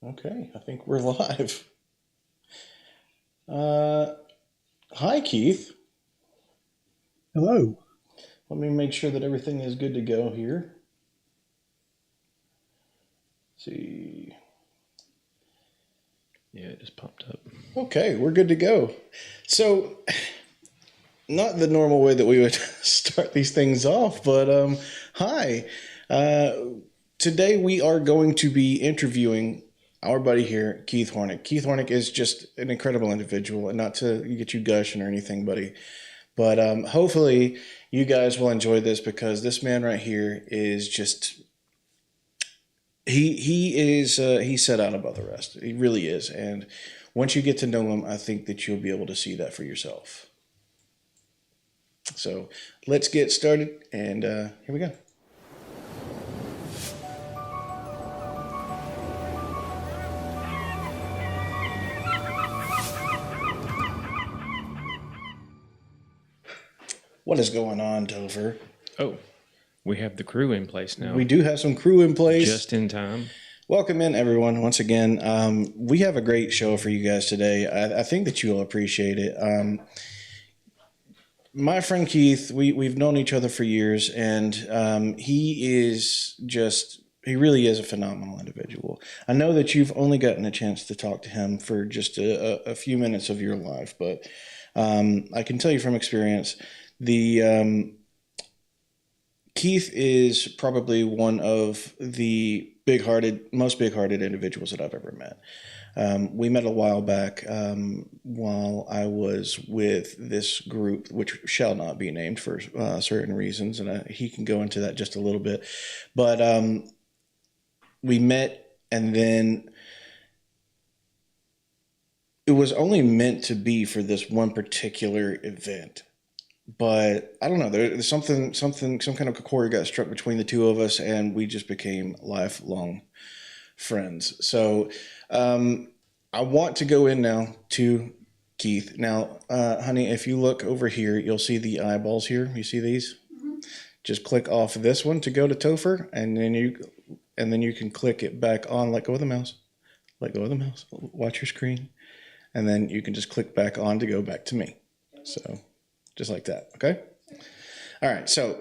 Okay, I think we're live. Hi, Keith. Hello. Let me make sure that everything is good to go here. Let's see. Yeah, it just popped up. Okay, we're good to go. So, not the normal way that we would start these things off, but hi. Uh, Today we are going to be interviewing our buddy here, Keith Hornick. Keith Hornick is just an incredible individual, and not to get you gushing or anything, buddy. But hopefully you guys will enjoy this because this man right here is just he's set out above the rest. He really is. And once you get to know him, I think that you'll be able to see that for yourself. So let's get started, and here we go. What is going on, Topher? Oh, we have the crew in place now. We do have some crew in place. Just in time. Welcome in, everyone. Once again, we have a great show for you guys today. I think that you'll appreciate it. My friend Keith, we've known each other for years, and he really is a phenomenal individual. I know that you've only gotten a chance to talk to him for just a few minutes of your life, but I can tell you from experience, Keith is probably one of the most big-hearted individuals that I've ever met. We met a while back while I was with this group, which shall not be named for certain reasons, and he can go into that just a little bit. But we met, and then it was only meant to be for this one particular event. But I don't know. There's some kind of chord got struck between the two of us, and we just became lifelong friends. So I want to go in now to Keith. Now, honey, if you look over here, you'll see the eyeballs here. You see these? Mm-hmm. Just click off this one to go to Topher, and then you can click it back on. Let go of the mouse. Let go of the mouse. Watch your screen, and then you can just click back on to go back to me. So. Just like that, okay? All right, so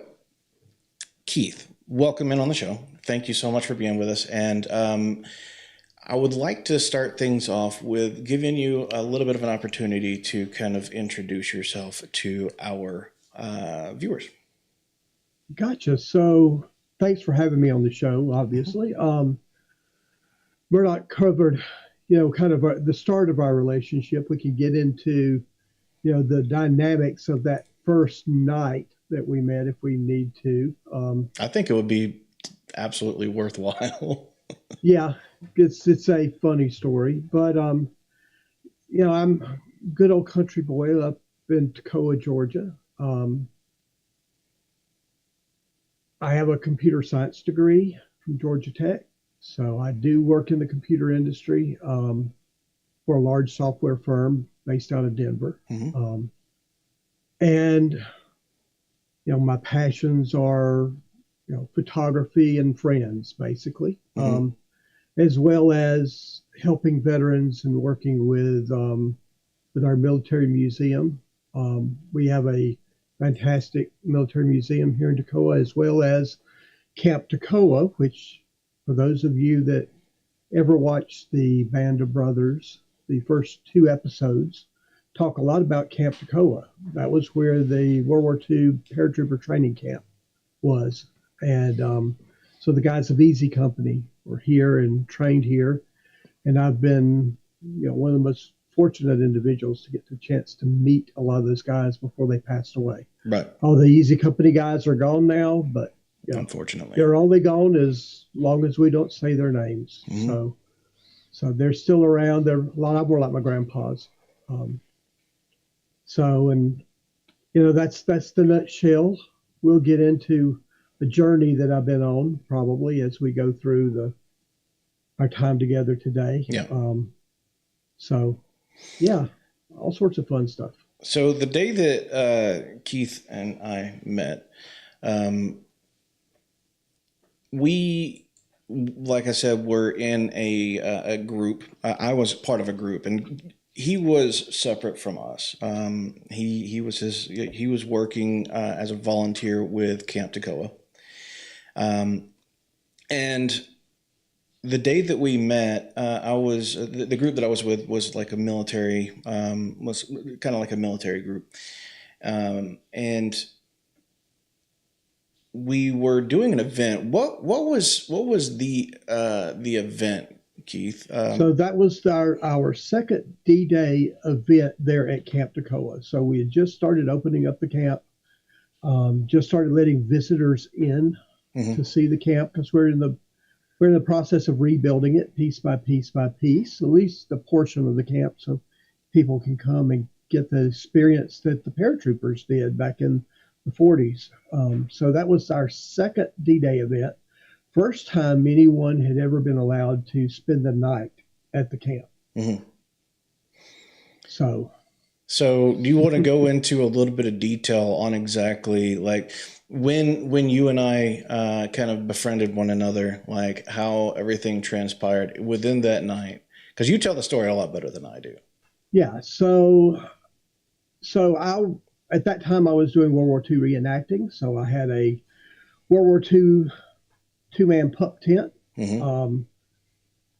Keith, welcome in on the show. Thank you so much for being with us. And I would like to start things off with giving you a little bit of an opportunity to kind of introduce yourself to our viewers. Gotcha. So thanks for having me on the show, obviously. We're not covered, kind of the start of our relationship. We could get into the dynamics of that first night that we met if we need to. I think it would be absolutely worthwhile. Yeah, it's a funny story, but I'm a good old country boy up in Toccoa, Georgia. I have a computer science degree from Georgia Tech, so I do work in the computer industry for a large software firm based out of Denver. Mm-hmm. And, my passions are, photography and friends, basically, mm-hmm. As well as helping veterans and working with our military museum. We have a fantastic military museum here in Toccoa, as well as Camp Toccoa, which, for those of you that ever watched the Band of Brothers, the first two episodes talk a lot about Camp Toccoa. That was where the World War II paratrooper training camp was. And so the guys of Easy Company were here and trained here. And I've been, one of the most fortunate individuals to get the chance to meet a lot of those guys before they passed away. Right. All the Easy Company guys are gone now, but unfortunately, they're only gone as long as we don't say their names. Mm-hmm. So they're still around. They're a lot of them were like my grandpas. That's the nutshell. We'll get into the journey that I've been on probably as we go through our time together today. Yeah. All sorts of fun stuff. So the day that Keith and I met, we like I said, were in a group. I was part of a group, and he was separate from us. He was working as a volunteer with Camp Toccoa, and the day that we met, I was the group that I was with was like a military, was kind of like a military group, and we were doing an event. What was the event, Keith? So that was our second D-Day event there at Camp Toccoa. So we had just started opening up the camp, just started letting visitors in to see the camp because we're in the process of rebuilding it piece by piece by piece, at least a portion of the camp, so people can come and get the experience that the paratroopers did back in the 40s. So that was our second D-Day event. First time anyone had ever been allowed to spend the night at the camp. Mm-hmm. So do you want to go into a little bit of detail on exactly like when you and I kind of befriended one another, like how everything transpired within that night? Because you tell the story a lot better than I do. yeah, so I at that time I was doing World War II reenacting, so I had a World War II two-man pup tent, Mm-hmm.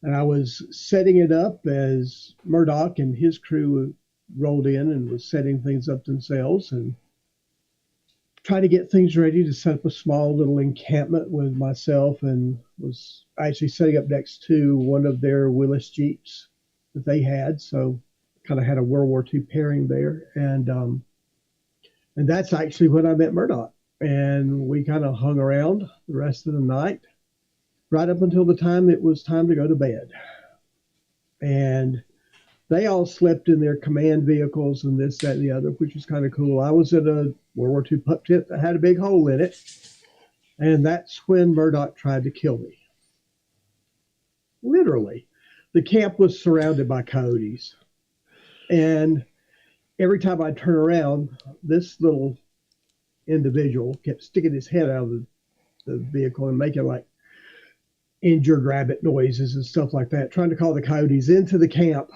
and I was setting it up as Murdoch and his crew rolled in and was setting things up themselves and trying to get things ready to set up a small little encampment with myself, and was actually setting up next to one of their Willis Jeeps that they had. So kind of had a World War II pairing there. And that's actually when I met Murdoch. And we kind of hung around the rest of the night, right up until the time it was time to go to bed. And they all slept in their command vehicles and this, that, and the other, which was kind of cool. I was in a World War II pup tent that had a big hole in it. And that's when Murdoch tried to kill me. Literally. The camp was surrounded by coyotes. And every time I turn around, this little individual kept sticking his head out of the vehicle and making like injured rabbit noises and stuff like that, trying to call the coyotes into the camp,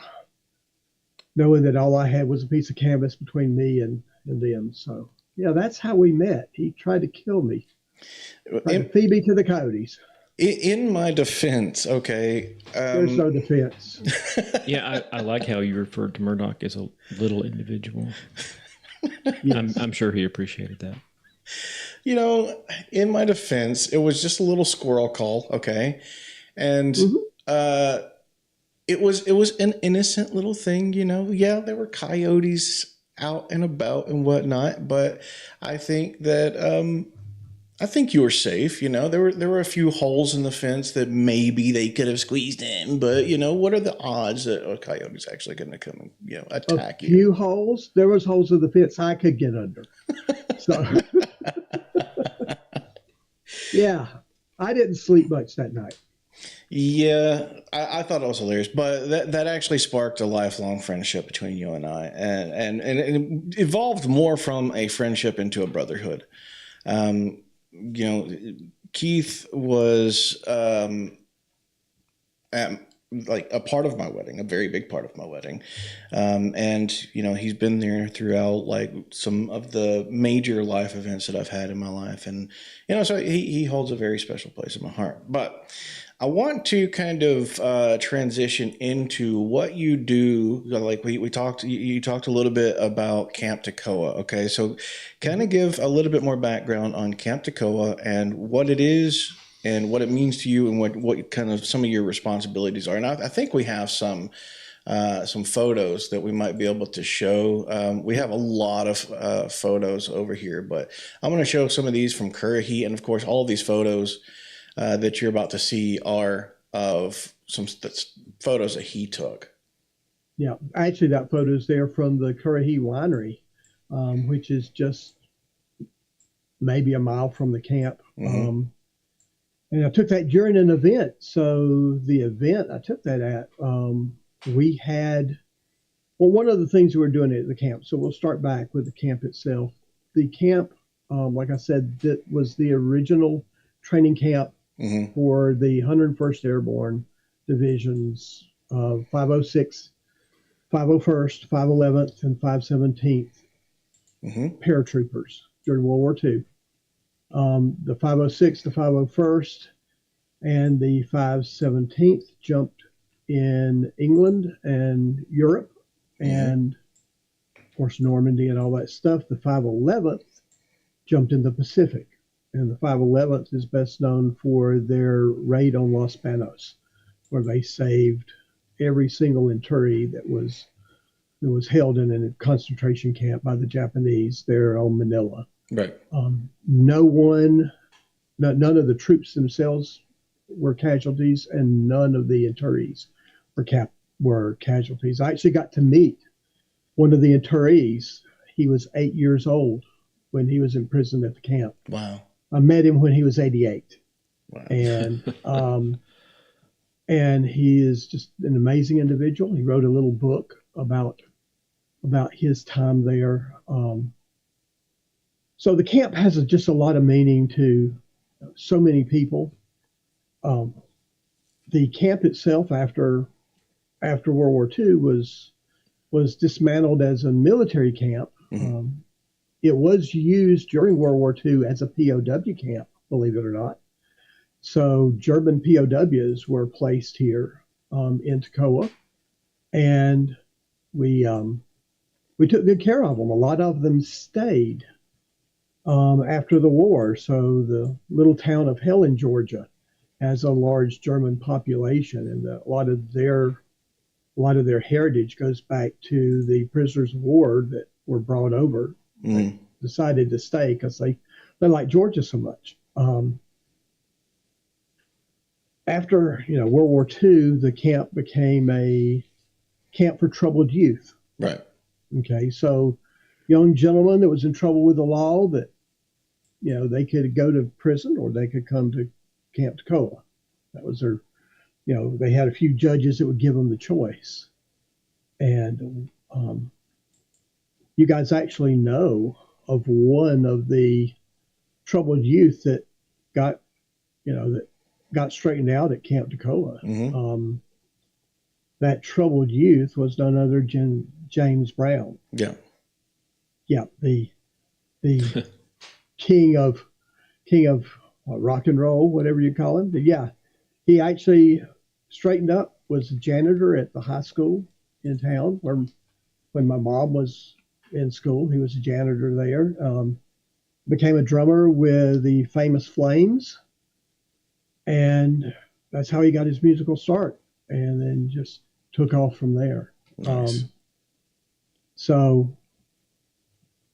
knowing that all I had was a piece of canvas between me and them. So, yeah, that's how we met. He tried to kill me, tried to feed me to the coyotes. In my defense, okay. There's no defense. Yeah, I like how you referred to Murdoch as a little individual. Yes. I'm sure he appreciated that. You know, in my defense, it was just a little squirrel call, okay? And it was an innocent little thing, you know. Yeah, there were coyotes out and about and whatnot, but I think that I think you were safe. You know, there were a few holes in the fence that maybe they could have squeezed in, but you know, what are the odds that a coyote's actually going to come and attack a you? few holes. There was holes in the fence I could get under. So, yeah, I didn't sleep much that night. Yeah, I thought it was hilarious, but that actually sparked a lifelong friendship between you and I, and it evolved more from a friendship into a brotherhood. You know, Keith was like a part of my wedding, a very big part of my wedding, and you know, he's been there throughout like some of the major life events that I've had in my life, and you know, so he holds a very special place in my heart. But I want to kind of transition into what you do. Like we talked, you talked a little bit about Camp Toccoa. Okay, so kind of give a little bit more background on Camp Toccoa and what it is and what it means to you and what kind of some of your responsibilities are. And I think we have some photos that we might be able to show. We have a lot of photos over here, but I'm going to show some of these from Currahee, and of course, all of these photos that you're about to see are of some photos that he took. Yeah, actually, that photo is there from the Currahee Winery, which is just maybe a mile from the camp. Mm-hmm. And I took that during an event. So the event I took that at, we had, well, one of the things we were doing at the camp. So we'll start back with the camp itself. The camp, like I said, that was the original training camp for the 101st Airborne Divisions of 506, 501st, 511th, and 517th paratroopers during World War II. The 506, the 501st, and the 517th jumped in England and Europe, and of course Normandy and all that stuff. The 511th jumped in the Pacific, and the 511th is best known for their raid on Los Banos, where they saved every single interree that was held in a concentration camp by the Japanese there on Manila. Right. None of the troops themselves were casualties, and none of the interrees were casualties. I actually got to meet one of the interrees. He was 8 years old when he was in prison at the camp. Wow. I met him when he was 88. Wow. And he is just an amazing individual. He wrote a little book about his time there. So the camp has just a lot of meaning to so many people. The camp itself, after World War II, was dismantled as a military camp. It was used during World War II as a POW camp, believe it or not. So German POWs were placed here in Toccoa, and we took good care of them. A lot of them stayed after the war. So the little town of Helen, Georgia, has a large German population, and a lot of their heritage goes back to the prisoners of war that were brought over. They decided to stay because they like Georgia so much. After World War II, the camp became a camp for troubled youth. Right. Okay, so young gentlemen that was in trouble with the law, that they could go to prison or they could come to Camp Toccoa. That was their, they had a few judges that would give them the choice. And you guys actually know of one of the troubled youth that got straightened out at Camp Toccoa. That troubled youth was none other than James Brown. Yeah. Yeah, the king of rock and roll, whatever you call him. But yeah, he actually straightened up, was a janitor at the high school in town when my mom was in school. He was a janitor there. Became a drummer with the famous Flames, and that's how he got his musical start, and then just took off from there. Nice. So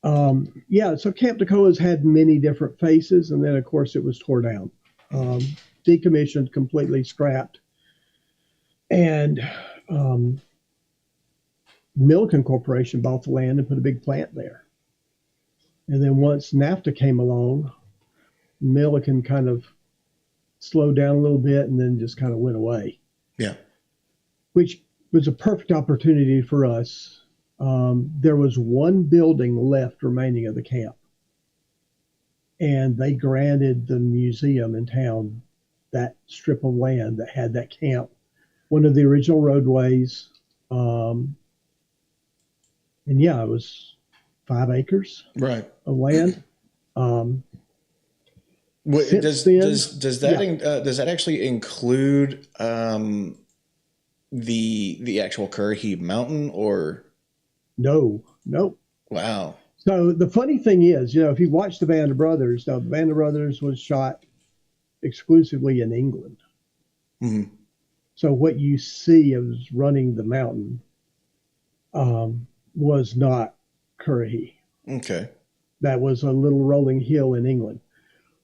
Camp Toccoa's had many different faces, and then of course it was tore down, decommissioned, completely scrapped, and Milliken Corporation bought the land and put a big plant there. And then once NAFTA came along, Milliken kind of slowed down a little bit and then just kind of went away. Yeah. Which was a perfect opportunity for us. There was one building left remaining of the camp, and they granted the museum in town that strip of land that had that camp, one of the original roadways. And yeah, it was 5 acres Right. of land. Does that actually include the actual Currahee Mountain, or? No. Wow. So the funny thing is, if you watch the Band of Brothers, now the Band of Brothers was shot exclusively in England. Mm-hmm. So what you see as running the mountain was not Currahee. Okay. That was a little rolling hill in England,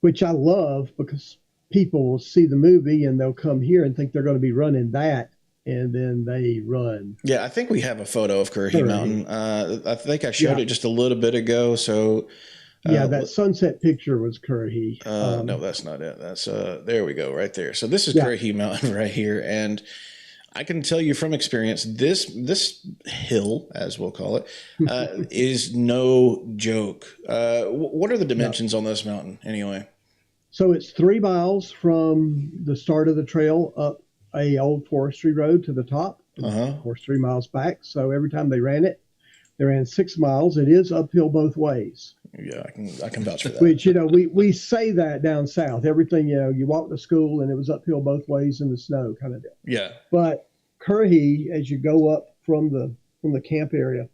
which I love because people will see the movie and they'll come here and think they're going to be running that, and then they run. Yeah, I think we have a photo of Currahee Mountain. I think I showed it just a little bit ago. So that sunset picture was Currahee. No, that's not it. That's there we go, right there. So this is Currahee Mountain right here, and I can tell you from experience, this hill, as we'll call it, is no joke. What are the dimensions on this mountain, anyway? So it's 3 miles from the start of the trail up a old forestry road to the top. Of course, 3 miles back. So every time they ran 6 miles. It is uphill both ways. Yeah, I can vouch for that. Which, we say that down south. Everything, you walk to school and it was uphill both ways in the snow kind of deal. Yeah. But Currahee, as you go up from the camp area,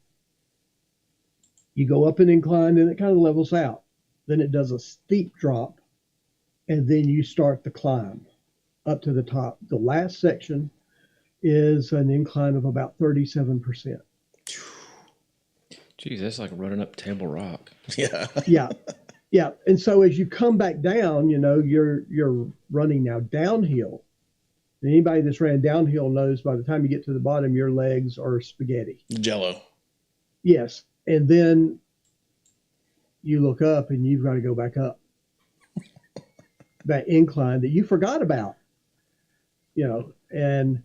you go up an incline and it kind of levels out. Then it does a steep drop, and then you start the climb up to the top. The last section is an incline of about 37%. Geez, that's like running up Table Rock. Yeah. Yeah. And so as you come back down, you're running now downhill. And anybody that's ran downhill knows by the time you get to the bottom, your legs are spaghetti. Jello. Yes. And then you look up and you've got to go back up that incline that you forgot about, and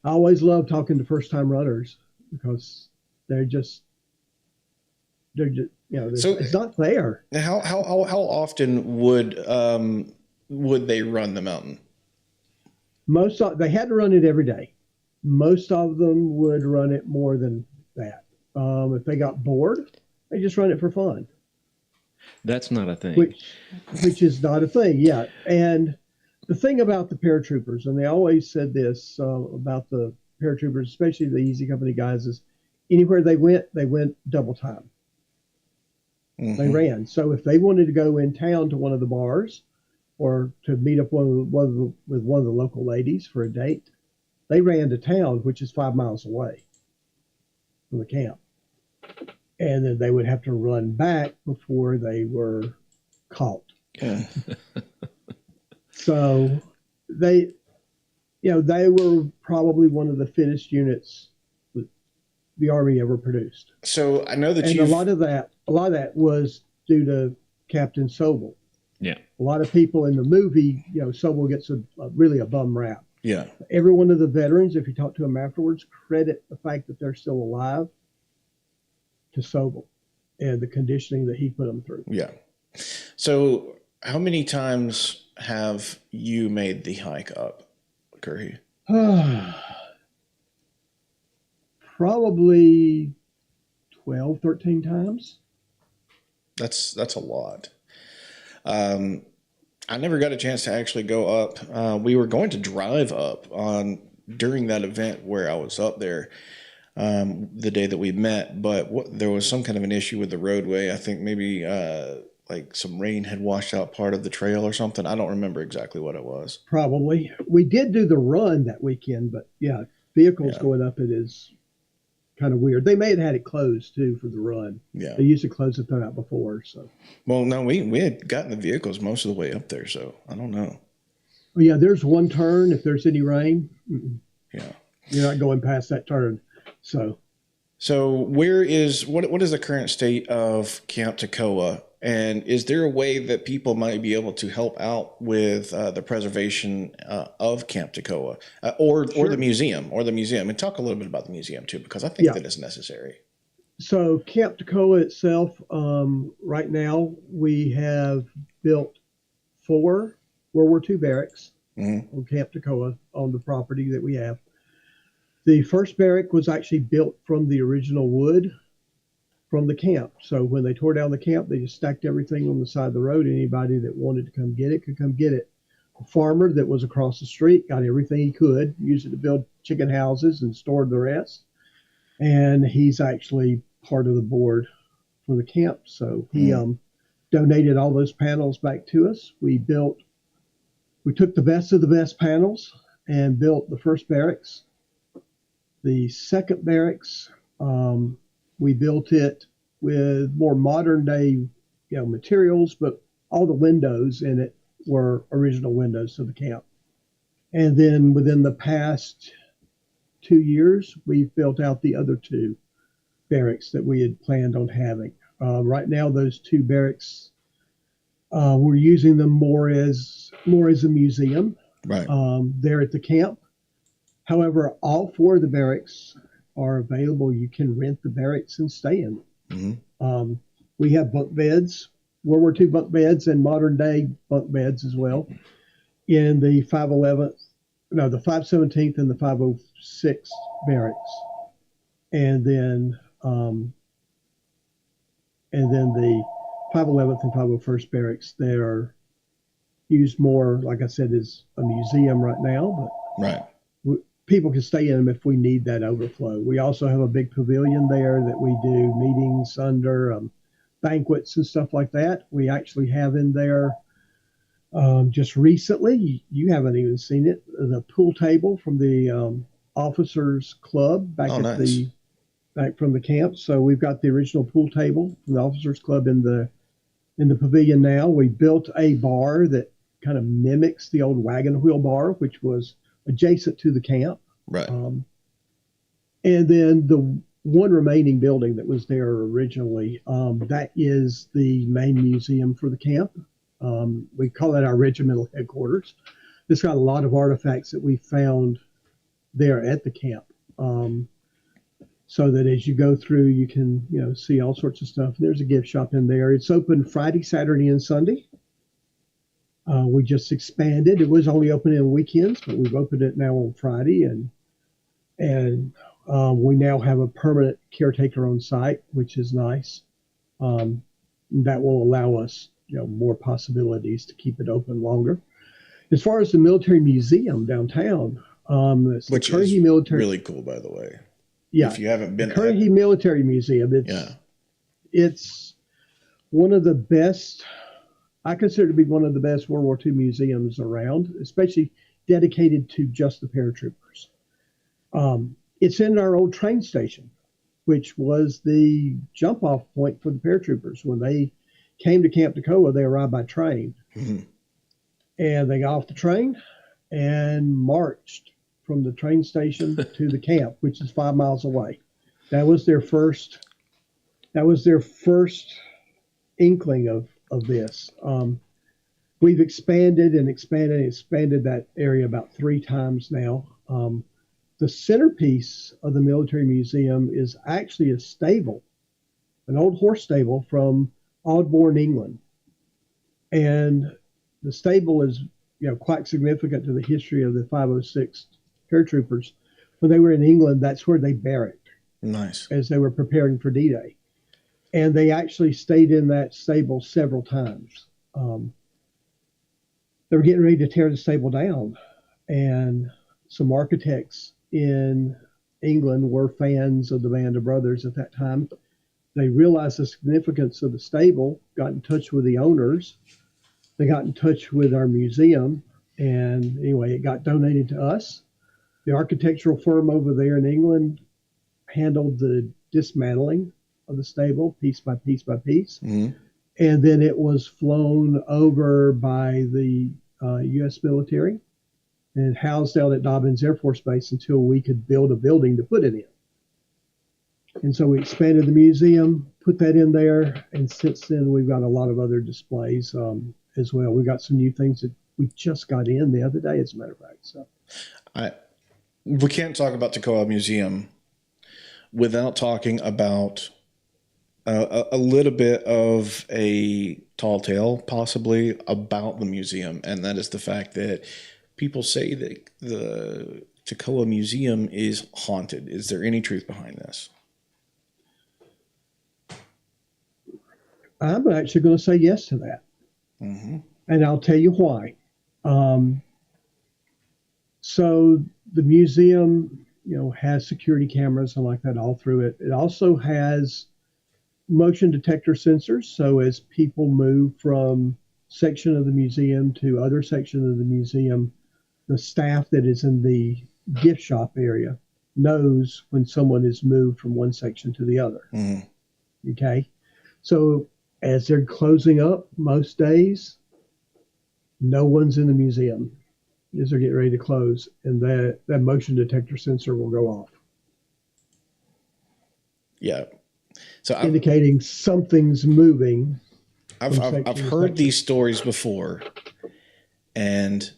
I always love talking to first time runners because they're just, So it's not fair. How often would they run the mountain? They had to run it every day. Most of them would run it more than that. If they got bored, they just run it for fun. That's not a thing. Which is not a thing, yeah. And the thing about the paratroopers, and they always said this about the paratroopers, especially the Easy Company guys, is anywhere they went double time. Mm-hmm. They ran. So if they wanted to go in town to one of the bars or to meet up with one of the local ladies for a date, they ran to town, which is 5 miles away from the camp. And then they would have to run back before they were caught. Yeah. So they were probably one of the fittest units the Army ever produced. So I know that a lot of that was due to Captain Sobel. Yeah. A lot of people in the movie, Sobel gets really a bum rap. Yeah. Every one of the veterans, if you talk to them afterwards, credit the fact that they're still alive to Sobel and the conditioning that he put them through. Yeah. So how many times have you made the hike up, Currahee? Probably 12, 13 times. That's a lot. I never got a chance to actually go up. We were going to drive up during that event where I was up there the day that we met, but there was some kind of an issue with the roadway. I think maybe like some rain had washed out part of the trail or something. I don't remember exactly what it was. Probably. We did do the run that weekend, but yeah, vehicles going up it is kind of weird. They may have had it closed too for the run. Yeah. They used to close it out before. So. Well, no, we had gotten the vehicles most of the way up there, so I don't know. Well, yeah, there's one turn. If there's any rain, yeah, you're not going past that turn. So what is the current state of Camp Toccoa? And is there a way that people might be able to help out with the preservation of Camp Toccoa or the museum and talk a little bit about the museum too, because I think that is necessary. So Camp Toccoa itself, right now we have built 4 World War II barracks on Camp Toccoa on the property that we have. The first barrack was actually built from the original wood from the camp. So when they tore down the camp, they just stacked everything on the side of the road. Anybody that wanted to come get it could come get it. A farmer that was across the street got everything he could, used it to build chicken houses and stored the rest. And he's actually part of the board for the camp. So he donated all those panels back to us. We took the best of the best panels and built the first barracks. The second barracks, we built it with more modern day, materials, but all the windows in it were original windows to the camp. And then within the past 2 years, we've built out the other 2 barracks that we had planned on having. Right now, those 2 barracks, we're using them more as a museum. Right. There at the camp. However, all 4 of the barracks are available. You can rent the barracks and stay in them. We have bunk beds World War II bunk beds and modern day bunk beds as well in the 517th and the 506th barracks. And then the 511th and 501st barracks, they are used more, like I said, as a museum right now, but Right. people can stay in them if we need that overflow. We also have a big pavilion there that we do meetings under, banquets and stuff like that. We actually have in there just recently, you haven't even seen it, the pool table from the officers club back back from the camp. So we've got the original pool table from the officers club in the pavilion now. We built a bar that kind of mimics the old wagon wheel bar, which was adjacent to the camp. Right. And then the one remaining building that was there originally, that is the main museum for the camp. We call that our regimental headquarters. It's got a lot of artifacts that we found there at the camp. So that as you go through, you can, see all sorts of stuff. There's a gift shop in there. It's open Friday, Saturday, and Sunday. We just expanded. It was only open on weekends, but we've opened it now on Friday, and we now have a permanent caretaker on site, which is nice. That will allow us, more possibilities to keep it open longer. As far as the military museum downtown, it's which the is military, really cool, by the way. Yeah, if you haven't been, Currahee Military Museum. It's one of the best. I consider it to be one of the best World War II museums around, especially dedicated to just the paratroopers. It's in our old train station, which was the jump-off point for the paratroopers. When they came to Camp Toccoa, they arrived by train. Mm-hmm. And they got off the train and marched from the train station to the camp, which is 5 miles away. That was their first inkling of this. We've expanded that area about 3 times now. The centerpiece of the military museum is actually a stable, an old horse stable from Aldbourne, England. And the stable is, quite significant to the history of the 506 paratroopers. When they were in England, that's where they barracked. Nice. As they were preparing for D-Day. And they actually stayed in that stable several times. They were getting ready to tear the stable down. And some architects in England were fans of the Band of Brothers at that time. They realized the significance of the stable, got in touch with the owners. They got in touch with our museum. And anyway, it got donated to us. The architectural firm over there in England handled the dismantling of the stable piece by piece by piece. Mm-hmm. And then it was flown over by the U.S. military and housed out at Dobbins Air Force Base until we could build a building to put it in. And so we expanded the museum, put that in there, and since then we've got a lot of other displays as well. We got some new things that we just got in the other day, as a matter of fact. So we can't talk about Toccoa Museum without talking about a little bit of a tall tale, possibly, about the museum, and that is the fact that people say that the Toccoa Museum is haunted. Is there any truth behind this? I'm actually going to say yes to that. Mm-hmm. And I'll tell you why. So the museum, has security cameras and like that all through it. It also has motion detector sensors. So as people move from section of the museum to other section of the museum, the staff that is in the gift shop area knows when someone is moved from one section to the other. Mm-hmm. Okay. So as they're closing up most days, no one's in the museum as they're getting ready to close, and that motion detector sensor will go off. Yeah. So indicating something's moving. I've heard these stories before, and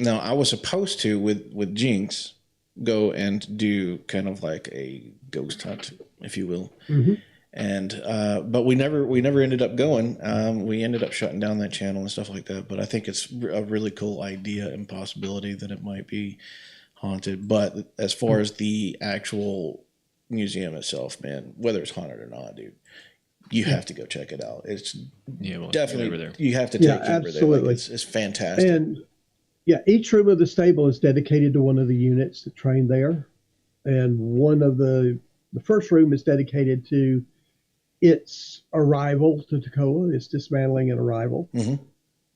now I was supposed to with Jinx go and do kind of like a ghost hunt, if you will. Mm-hmm. And but we never ended up going. We ended up shutting down that channel and stuff like that. But I think it's a really cool idea and possibility that it might be haunted. But as far as the actual museum itself, man, whether it's haunted or not, dude, you have to go check it out. It's We'll definitely over there. you have to take Kimber there. absolutely. Like, it's fantastic. And yeah, each room of the stable is dedicated to one of the units that train there, and one of the first room is dedicated to its arrival to Toccoa, its dismantling and arrival,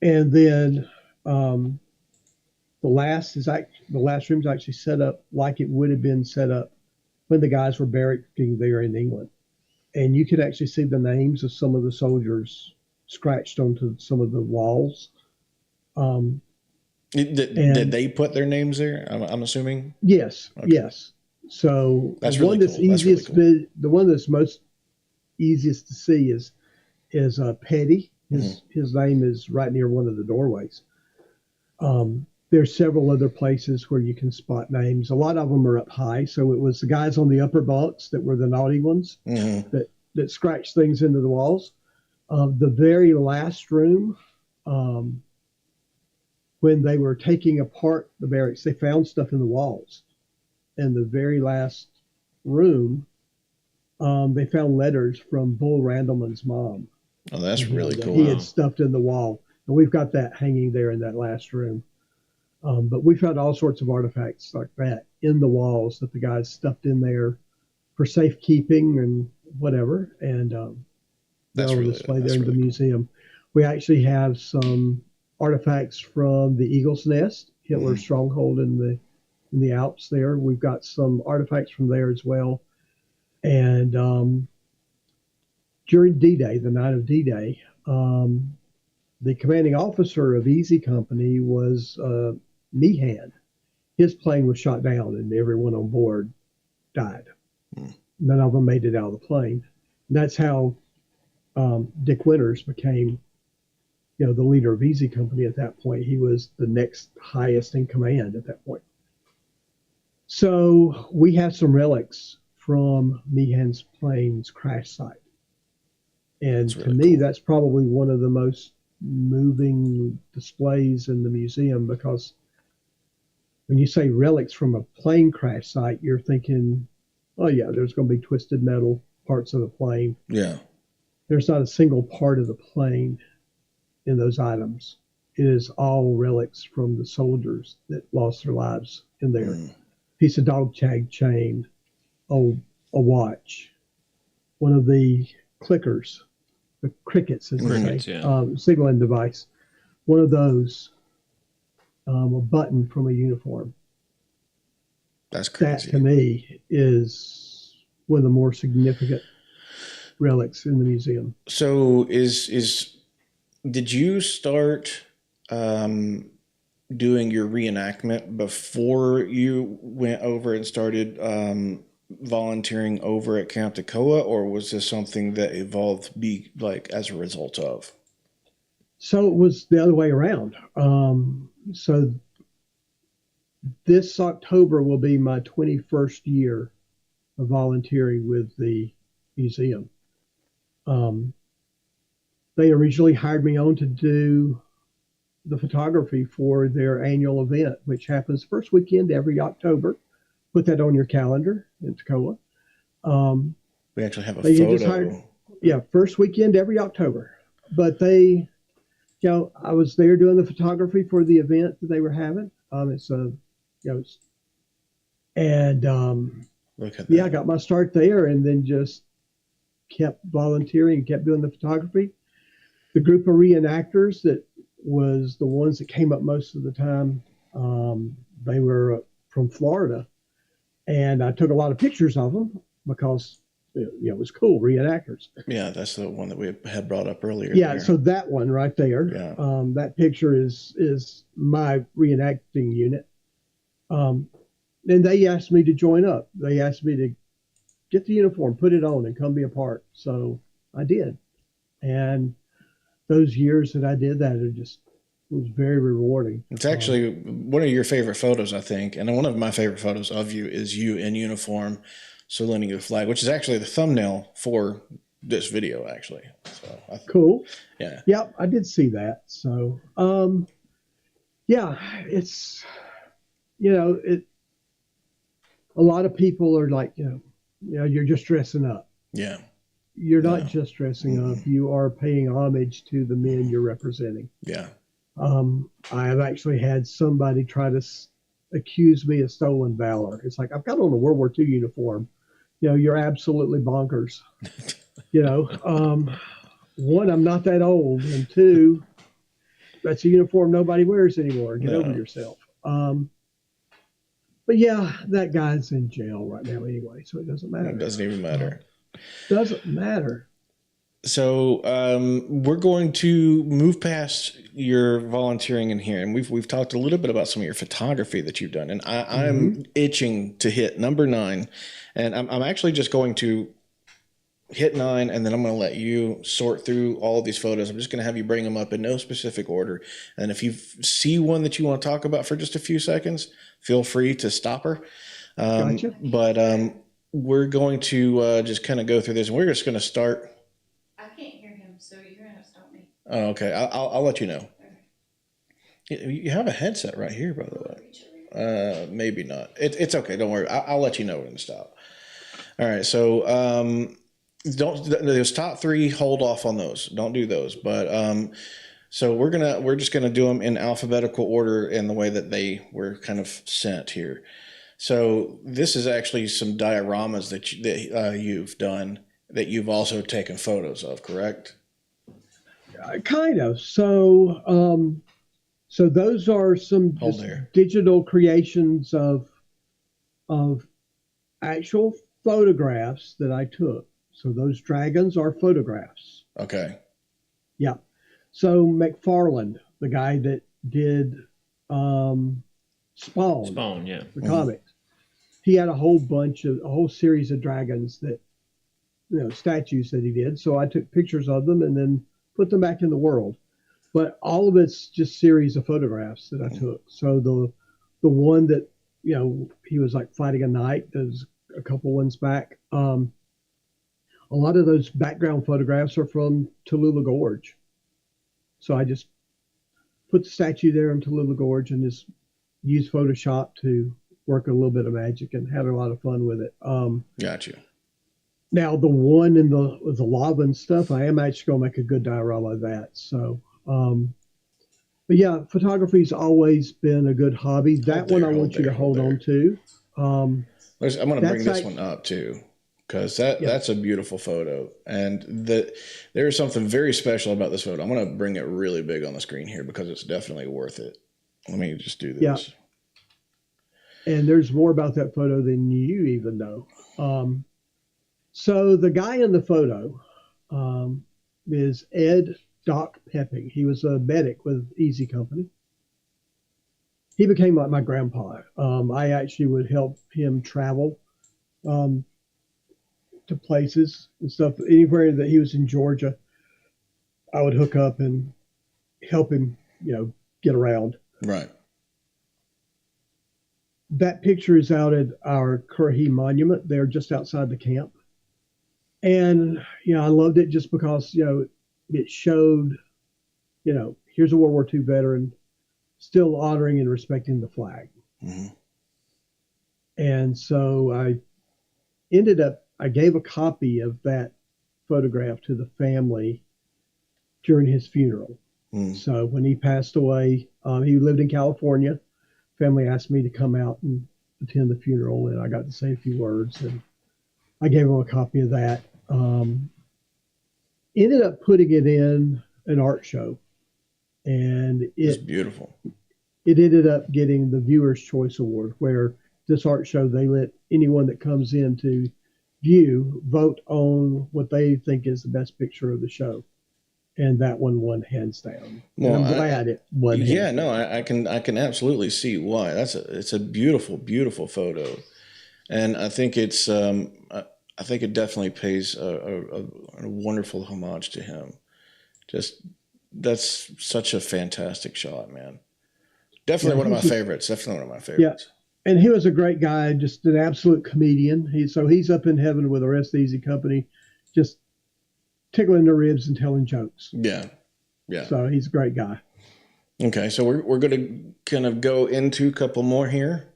and then the last room is actually set up like it would have been set up when the guys were barracking there in England, and you could actually see the names of some of the soldiers scratched onto some of the walls. Did they put their names there? I'm assuming. Yes, Okay. yes. So that's the really one that's cool. easiest, That's really cool. the one that's most easiest to see is Petty. His name is right near one of the doorways. There's several other places where you can spot names. A lot of them are up high, so it was the guys on the upper bunks that were the naughty ones that scratched things into the walls. The very last room, when they were taking apart the barracks, they found stuff in the walls. And the very last room, they found letters from Bull Randleman's mom. Oh, that's really cool. He had stuffed in the wall. And we've got that hanging there in that last room. But we found all sorts of artifacts like that in the walls that the guys stuffed in there for safekeeping and whatever. And they're on display there in the museum. We actually have some artifacts from the Eagle's Nest, Hitler's stronghold in the Alps there. We've got some artifacts from there as well. And during D-Day, the night of D-Day, the commanding officer of Easy Company was Meehan. His plane was shot down and everyone on board died. None of them made it out of the plane. And that's how Dick Winters became, the leader of Easy Company at that point. He was the next highest in command at that point. So we have some relics from Meehan's plane's crash site. And to me, that's probably one of the most moving displays in the museum, because when you say relics from a plane crash site, you're thinking, oh yeah, there's going to be twisted metal parts of the plane. Yeah. There's not a single part of the plane in those items. It is all relics from the soldiers that lost their lives in there. Piece of dog tag chain, a watch, one of the clickers, the crickets, as they say, signaling device, one of those, a button from a uniform. That's crazy. That to me is one of the more significant relics in the museum. So did you start doing your reenactment before you went over and started volunteering over at Camp Toccoa, or was this something that evolved as a result of? So it was the other way around. So this October will be my 21st year of volunteering with the museum. They originally hired me on to do the photography for their annual event, which happens first weekend every October. Put that on your calendar in Toccoa. We actually have a photo. First weekend every October. But they, I was there doing the photography for the event that they were having. Look at that. I got my start there, and then just kept volunteering, kept doing the photography. The group of reenactors that was the ones that came up most of the time, they were from Florida, and I took a lot of pictures of them because it was cool, reenactors. Yeah, that's the one that we had brought up earlier. Yeah, so that one right there, that picture is my reenacting unit. And they asked me to join up. They asked me to get the uniform, put it on, and come be a part. So I did. And those years that I did that, was very rewarding. It's actually one of your favorite photos, I think. And one of my favorite photos of you is you in uniform saluting the flag, which is actually the thumbnail for this video actually. So Cool. yeah, Yep, I did see that. So, yeah, it's, it, a lot of people are like, you're just dressing up. yeah, You're no, not just dressing up. You are paying homage to the men you're representing. yeah. I have actually had somebody try to accuse me of stolen valor. It's like, I've got on a World War II uniform. You're absolutely bonkers. One, I'm not that old, and two, that's a uniform nobody wears anymore. Get over yourself. But yeah, that guy's in jail right now anyway, so it doesn't matter. It doesn't even matter. Doesn't matter. So we're going to move past your volunteering in here, and we've talked a little bit about some of your photography that you've done, and I'm itching to hit number 9, and I'm actually just going to hit 9, and then I'm going to let you sort through all of these photos. I'm just going to have you bring them up in no specific order, and if you see one that you want to talk about for just a few seconds, feel free to stop her. Gotcha. But we're going to just kind of go through this, and we're just going to start. So you're gonna have to stop me. Oh, okay. I'll let you know. Okay. You have a headset right here, by the way. Maybe not. It's okay. Don't worry. I'll let you know when to stop. All right. So those top 3, hold off on those. Don't do those. But so we're just gonna do them in alphabetical order in the way that they were kind of sent here. So this is actually some dioramas that you've done that you've also taken photos of, correct? Kind of. So, so those are some digital creations of actual photographs that I took. So those dragons are photographs. Okay. Yeah. So McFarlane, the guy that did Spawn, yeah, the comics, he had a whole series of dragons that, statues that he did. So I took pictures of them and then put them back in the world. But all of it's just series of photographs that I took. So the one that, he was like fighting a knight, there's a couple ones back. A lot of those background photographs are from Tallulah Gorge. So I just put the statue there in Tallulah Gorge and just used Photoshop to work a little bit of magic and had a lot of fun with it. Got you. Now the one in the lava and stuff, I am actually going to make a good diorama of that. So, but yeah, photography's always been a good hobby. That one I want you to hold on to. I'm going to bring this one up too, because that's a beautiful photo, and there is something very special about this photo. I'm going to bring it really big on the screen here because it's definitely worth it. Let me just do this. Yeah. And there's more about that photo than you even know. So the guy in the photo is Ed Doc Pepping. He was a medic with Easy Company. He became like my grandpa. I actually would help him travel to places and stuff. Anywhere that he was in Georgia, I would hook up and help him, get around. Right. That picture is out at our Currahee Monument. They're just outside the camp. And, I loved it just because, it showed, here's a World War II veteran still honoring and respecting the flag. Mm-hmm. And so I gave a copy of that photograph to the family during his funeral. Mm. So when he passed away, he lived in California. Family asked me to come out and attend the funeral, and I got to say a few words, and I gave him a copy of that. Ended up putting it in an art show, and it's beautiful. It ended up getting the Viewer's Choice Award, where this art show, they let anyone that comes in to view vote on what they think is the best picture of the show. And that one won hands down. Well, and I'm glad it won. Yeah, no, I can absolutely see why. It's a beautiful, beautiful photo, and I think it's I think it definitely pays a wonderful homage to him. That's such a fantastic shot, man. Definitely one of my favorites. Definitely one of my favorites. Yeah, and he was a great guy, just an absolute comedian. He's up in heaven with the rest of the Easy Company, just tickling their ribs and telling jokes. Yeah. Yeah. So he's a great guy. Okay. So we're going to kind of go into a couple more here.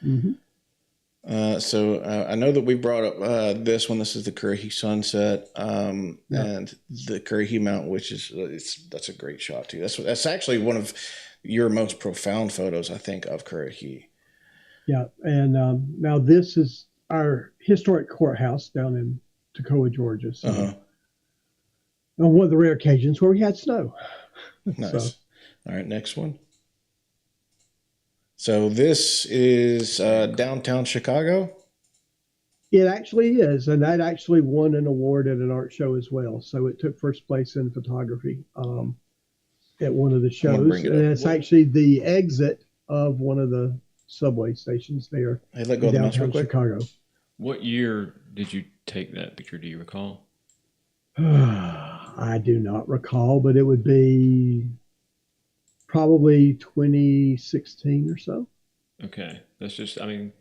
Mm-hmm. I know that we brought up this one. This is the Currahee Sunset, and the Currahee Mountain, which is that's a great shot too. That's actually one of your most profound photos, I think, of Currahee. Yeah, and now this is our historic courthouse down in Toccoa, Georgia. So on one of the rare occasions where we had snow. Nice. So, all right, next one. So this is downtown Chicago? it actually is, and that actually won an award at an art show as well. So it took first place in photography at one of the shows. And it's actually the exit of one of the subway stations there hey, let go of the mouse real quick. Chicago. What year did you take that picture? Do you recall? I do not recall, but it would be probably 2016 or so. Okay, that's just. I mean,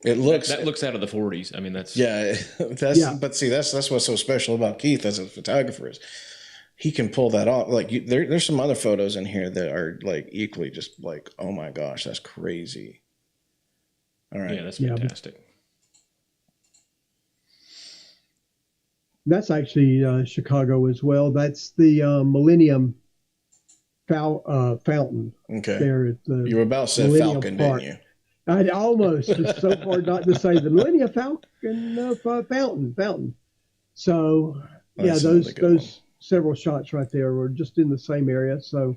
it looks that looks out of the 40s. I mean, that's But see, that's what's so special about Keith as a photographer is he can pull that off. Like there's some other photos in here that are like equally just like, oh my gosh, that's crazy. All right, yeah, that's fantastic. That's actually Chicago as well. That's the Millennium Fountain. Okay. There at the you were about to say Millennium Falcon, Park. didn't you? I almost. It's so hard not to say the Millennium Falcon Fountain. So That's those several shots right there were just in the same area. So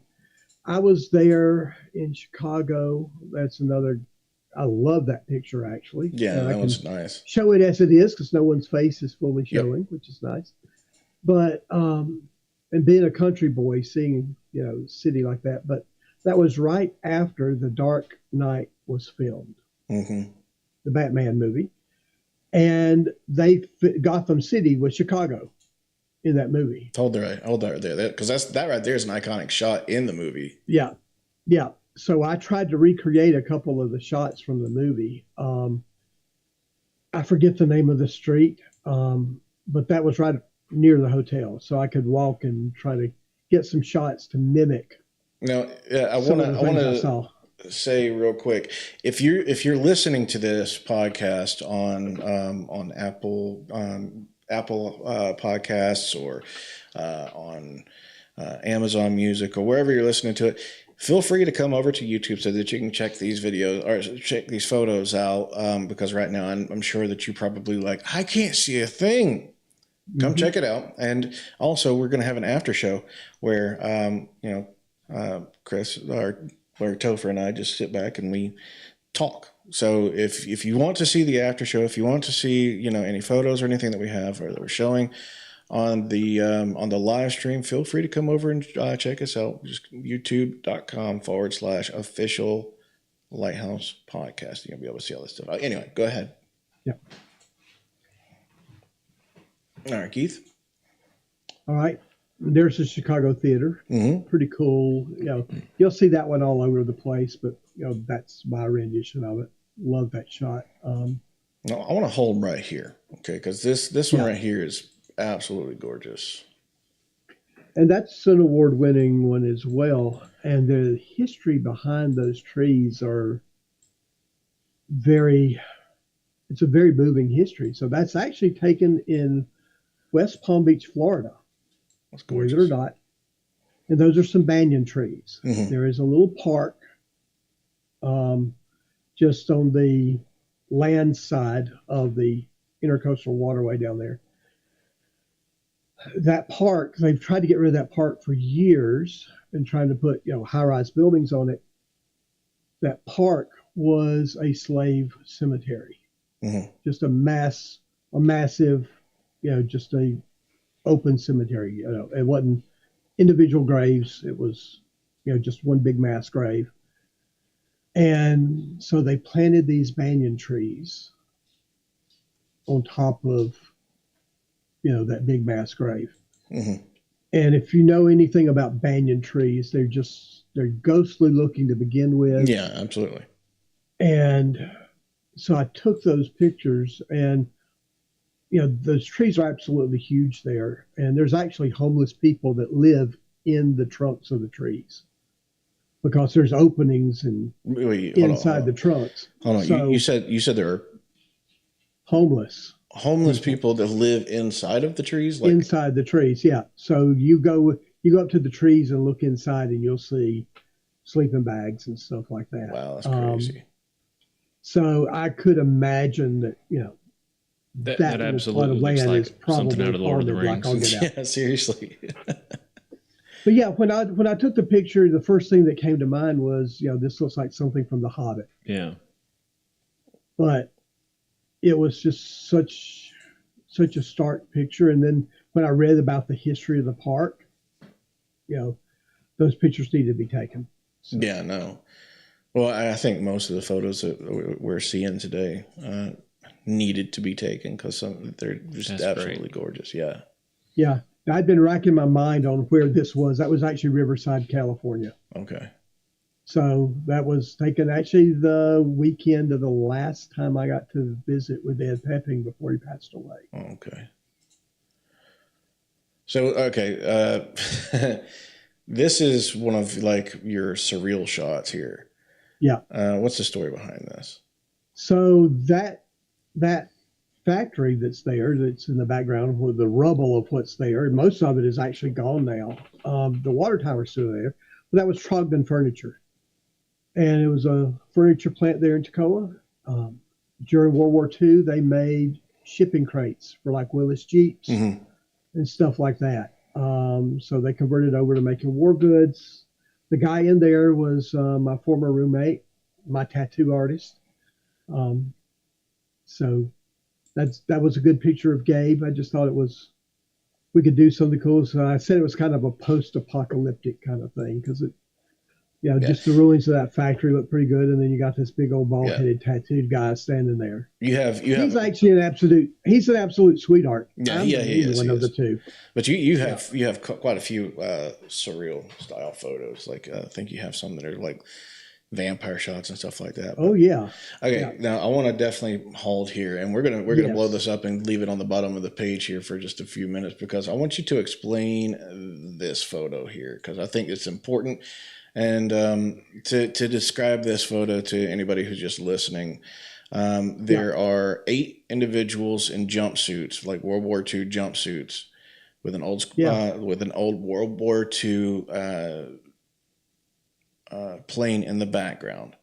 I was there in Chicago. That's another. I love that picture actually. Yeah, that was nice. Show it as it is because no one's face is fully showing, which is nice. But and being a country boy, seeing a city like that, but that was right after The Dark Knight was filmed, the Batman movie, and Gotham City was Chicago in that movie. Hold there, because that right there is an iconic shot in the movie. Yeah. So I tried to recreate a couple of the shots from the movie. I forget the name of the street, but that was right near the hotel, so I could walk and try to get some shots to mimic. Now, I want to say real quick, if you're listening to this podcast on Apple Podcasts or on Amazon Music or wherever you're listening to it, feel free to come over to YouTube so that you can check these videos or check these photos out. Because right now I'm sure that you probably I can't see a thing. Come check it out. And also we're going to have an after show where, Chris or Topher and I just sit back and we talk. So if you want to see the after show, if you want to see, any photos or anything that we have or that we're showing on the live stream, feel free to come over and check us out. Just youtube.com/official Lighthouse podcast. You'll be able to see all this stuff. Anyway, go ahead. Yeah. All right, Keith. All right. There's the Chicago Theater. Pretty cool. You'll see that one all over the place, but that's my rendition of it. Love that shot. No, I want to hold right here, okay? Because this one right here is absolutely gorgeous. And that's an award-winning one as well. And the history behind those trees it's a very moving history. So that's actually taken in West Palm Beach, Florida. That's gorgeous. Believe it or not. And those are some banyan trees. There is a little park just on the land side of the Intercoastal Waterway down there. That park, they've tried to get rid of that park for years and trying to put, high-rise buildings on it. That park was a slave cemetery. Just a massive, just a open cemetery. It wasn't individual graves. It was, just one big mass grave. And so they planted these banyan trees on top of, that big mass grave. And if you know anything about banyan trees, they're ghostly looking to begin with. Yeah, absolutely. And so I took those pictures and, those trees are absolutely huge there, and there's actually homeless people that live in the trunks of the trees because there's openings and Wait, hold inside on. the trunks. Hold on. So You said there are homeless homeless people that live inside of the trees, like inside the trees. Yeah. So you go up to the trees and look inside, and you'll see sleeping bags and stuff like that. wow, that's crazy. So I could imagine that That that little plot absolutely of looks land like is probably something out of Lord of the haunted like all Rings. get out. Yeah, seriously. But yeah, when I took the picture, the first thing that came to mind was, this looks like something from The Hobbit. Yeah. But it was just such a stark picture. And then when I read about the history of the park, those pictures need to be taken. So, Yeah, no. Well, I think most of the photos that we're seeing today needed to be taken because they're just That's absolutely great. gorgeous. Yeah. yeah, I'd been racking my mind on where this was. That was actually Riverside, California. Okay. So that was taken actually the weekend of the last time I got to visit with Ed Pepping before he passed away. Okay. So, okay. This is one of like your surreal shots here. Yeah. What's the story behind this? So that factory that's in the background with the rubble of what's there, and most of it is actually gone now. The water tower's still there, but that was Trogdon Furniture, and it was a furniture plant there in Toccoa. During World War II, they made shipping crates for like Willis Jeeps and stuff like that. So they converted over to making war goods. The guy in there was my former roommate, my tattoo artist. So that was a good picture of Gabe. I just thought we could do something cool. So I said it was kind of a post-apocalyptic kind of thing because just the ruins of that factory looked pretty good, and then you got this big old bald-headed tattooed guy standing there. He's actually an absolute sweetheart. Yeah, I'm he is. one of the two. But you have quite a few surreal style photos. Like I think you have some that are like vampire shots and stuff like that. Oh yeah. Okay, Yeah. now I want to definitely hold here, and we're gonna blow this up and leave it on the bottom of the page here for just a few minutes because I want you to explain this photo here because I think it's important. And to describe this photo to anybody who's just listening, there are 8 individuals in jumpsuits, like World War II jumpsuits, with an old World War II plane in the background,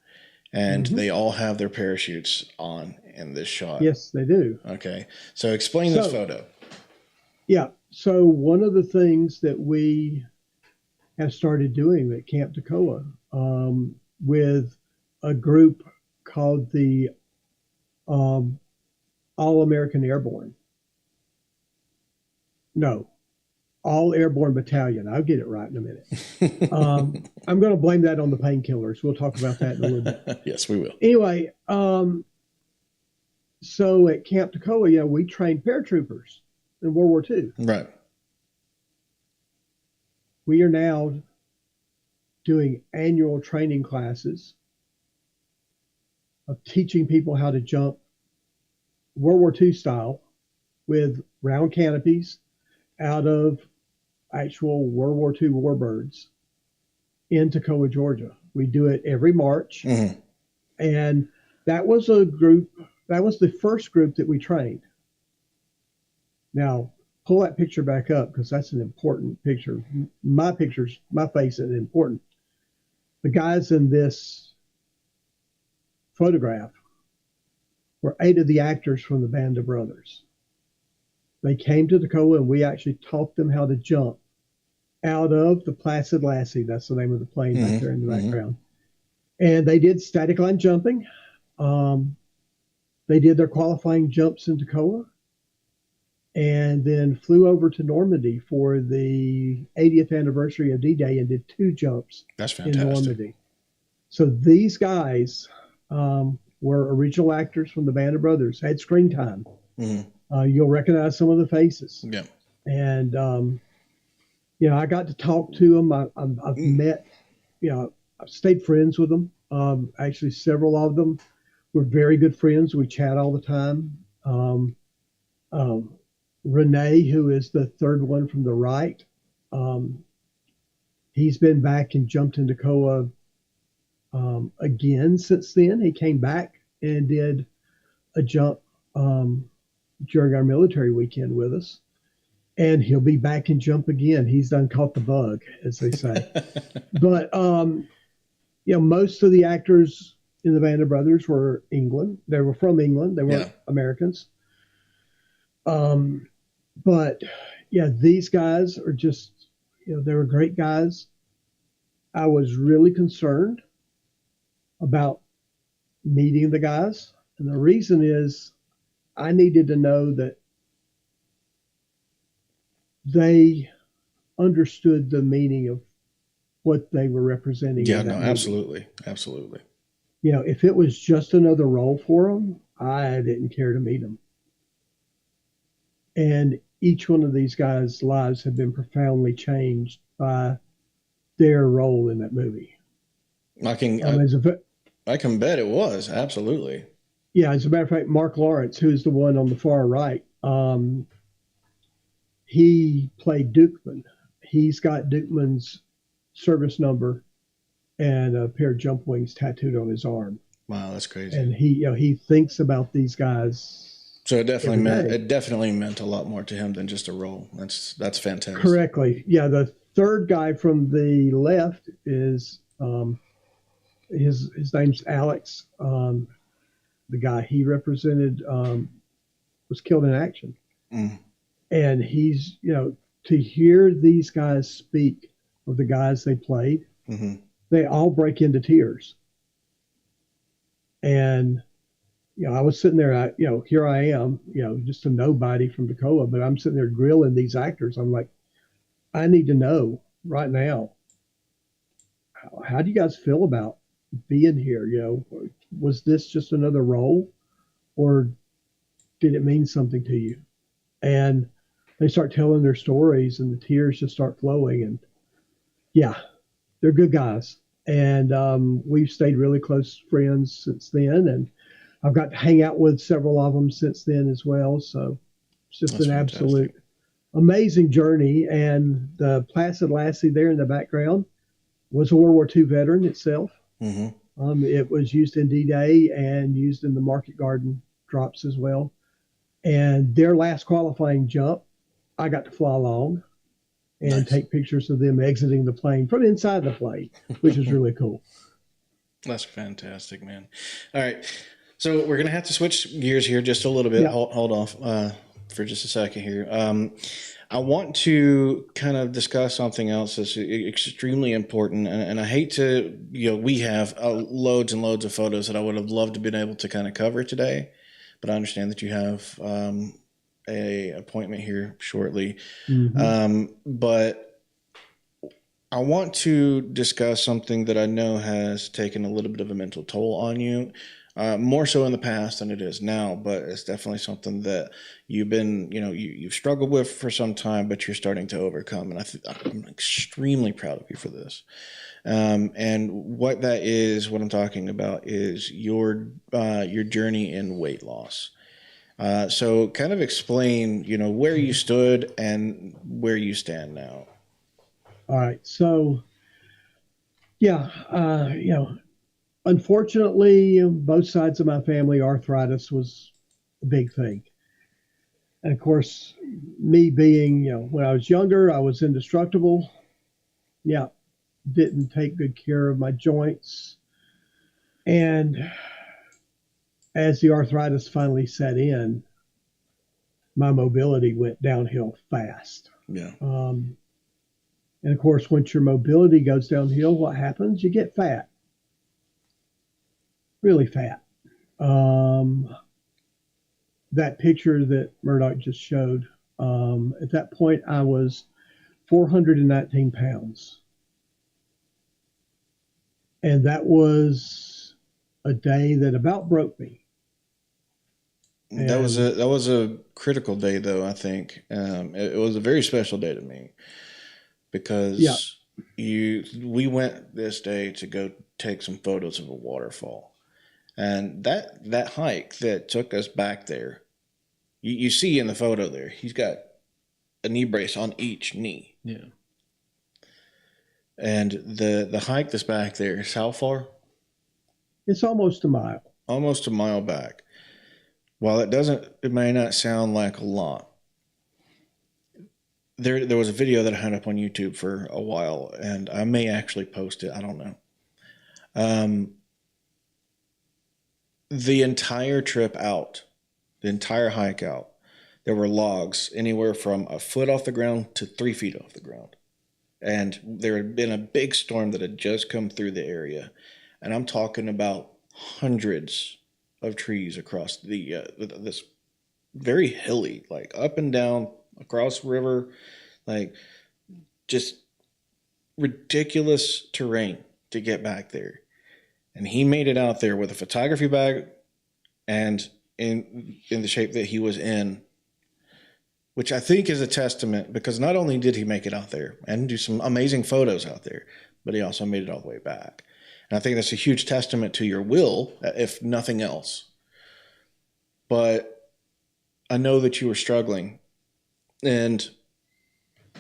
and they all have their parachutes on in this shot. Yes, they do. Okay, so explain this photo. Yeah. So one of the things that we have started doing at Camp Toccoa with a group called the All-American Airborne. No, All Airborne Battalion. I'll get it right in a minute. I'm going to blame that on the painkillers. We'll talk about that in a little bit. Yes, we will. Anyway, so at Camp Toccoa, we trained paratroopers in World War II. Right. We are now doing annual training classes of teaching people how to jump World War II style with round canopies out of actual World War II warbirds in Toccoa, Georgia. We do it every March. And that was the first group that we trained. Now, pull that picture back up because that's an important picture. My face is important. The guys in this photograph were 8 of the actors from the Band of Brothers. They came to Toccoa and we actually taught them how to jump out of the Placid Lassie. That's the name of the plane right there in the background. And they did static line jumping. They did their qualifying jumps in Toccoa and then flew over to Normandy for the 80th anniversary of D-Day and did 2 jumps. That's fantastic. In Normandy. So these guys were original actors from the Band of Brothers, had screen time. You'll recognize some of the faces. Yeah. And, I got to talk to them. I've met, I've stayed friends with them. Actually, several of them were very good friends. We chat all the time. Um, Renee, who is the third one from the right, um, he's been back and jumped into Koa again since then. He came back and did a jump during our military weekend with us. And he'll be back and jump again. He's done caught the bug, as they say. But most of the actors in the Band of Brothers were England. They were from England. They weren't Americans. But yeah, these guys are just, they were great guys. I was really concerned about meeting the guys. And the reason is I needed to know that they understood the meaning of what they were representing. Yeah, no, absolutely. Absolutely. If it was just another role for them, I didn't care to meet them. And each one of these guys' lives have been profoundly changed by their role in that movie. I can bet it was. Absolutely. Yeah, as a matter of fact, Mark Lawrence, who's the one on the far right, he played Dukeman. He's got Dukeman's service number and a pair of jump wings tattooed on his arm. Wow, that's crazy. And he thinks about these guys. So it definitely meant a lot more to him than just a role. That's fantastic. Correctly. Yeah, the third guy from the left is his name's Alex. The guy he represented was killed in action. And he's, to hear these guys speak of the guys they played, they all break into tears. And, I was sitting there, here I am, just a nobody from Toccoa, but I'm sitting there grilling these actors. I'm like, I need to know right now, how do you guys feel about being here? Was this just another role, or did it mean something to you? And they start telling their stories and the tears just start flowing. And yeah, they're good guys. And we've stayed really close friends since then. And I've got to hang out with several of them since then as well. So it's just an absolute amazing journey. And the Placid Lassie there in the background was a World War II veteran itself. It was used in D-Day and used in the Market Garden drops as well. And their last qualifying jump, I got to fly along and take pictures of them exiting the plane from inside the plane, which is really cool. That's fantastic, man. All right. So we're going to have to switch gears here just a little bit. Yeah. Hold off for just a second here. I want to kind of discuss something else that's extremely important. And I hate to, we have loads and loads of photos that I would have loved to been able to kind of cover today. But I understand that you have a appointment here shortly. But I want to discuss something that I know has taken a little bit of a mental toll on you, more so in the past than it is now. But it's definitely something that you've been, you've struggled with for some time, but you're starting to overcome. And I'm extremely proud of you for this. And what that is, what I'm talking about is your journey in weight loss. So kind of explain, where you stood and where you stand now. All right. So, unfortunately, both sides of my family, arthritis was a big thing. And of course, me being, when I was younger, I was indestructible. Yeah. Didn't take good care of my joints. And as the arthritis finally set in, my mobility went downhill fast. Yeah. And of course, once your mobility goes downhill, what happens? You get fat. Really fat. That picture that Murdoch just showed, at that point, I was 419 pounds. And that was a day that about broke me. And that was a critical day, though. I think it was a very special day to me because we went this day to go take some photos of a waterfall, and that hike that took us back there You see in the photo there, he's got a knee brace on each knee. Yeah. And the hike that's back there is how far? It's almost a mile. Almost a mile back. While it may not sound like a lot. There was a video that I had up on YouTube for a while, and I may actually post it. I don't know. The entire trip out, the entire hike out, there were logs anywhere from a foot off the ground to 3 feet off the ground. And there had been a big storm that had just come through the area. And I'm talking about hundreds of trees across this very hilly, like up and down, across the river, like just ridiculous terrain to get back there. And he made it out there with a photography bag and in the shape that he was in, which I think is a testament, because not only did he make it out there and do some amazing photos out there, but he also made it all the way back. And I think that's a huge testament to your will, if nothing else. But I know that you were struggling, and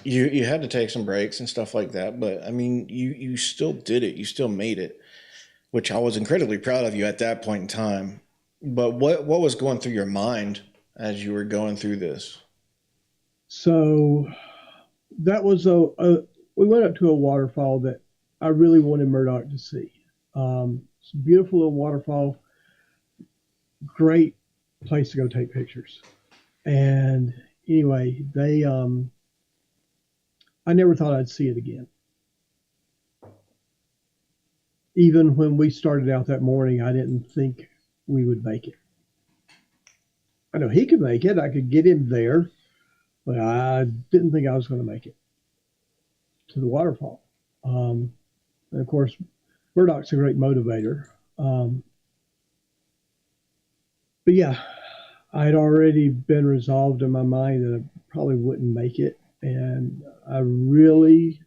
you had to take some breaks and stuff like that. But I mean, you still did it. You still made it, which I was incredibly proud of you at that point in time. But what was going through your mind as you were going through this? So that was we went up to a waterfall that I really wanted Murdoch to see. It's a beautiful little waterfall, great place to go take pictures. And anyway, I never thought I'd see it again. Even when we started out that morning, I didn't think we would make it. I know he could make it. I could get him there, but I didn't think I was going to make it to the waterfall. And of course, Murdoch's a great motivator. But yeah, I had already been resolved in my mind that I probably wouldn't make it. And I really,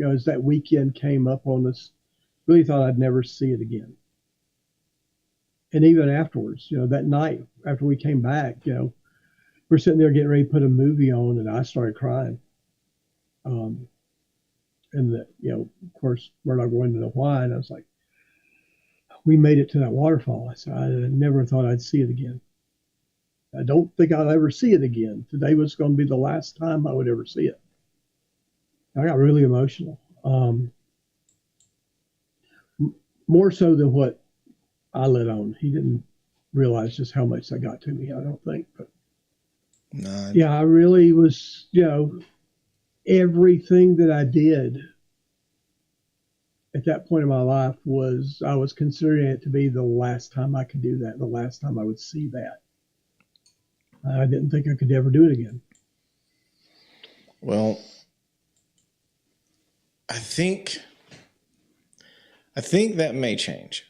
as that weekend came up on us, really thought I'd never see it again. And even afterwards, that night after we came back, we're sitting there getting ready to put a movie on, and I started crying. And of course, Murdoch wanted to know why, and I was like, we made it to that waterfall. I said, I never thought I'd see it again. I don't think I'll ever see it again. Today was going to be the last time I would ever see it. I got really emotional. More so than what I let on. He didn't realize just how much that got to me, I don't think. But No. yeah, I really was, everything that I did at that point in my life I was considering it to be the last time I could do that, the last time I would see that. I didn't think I could ever do it again. Well, I think that may change.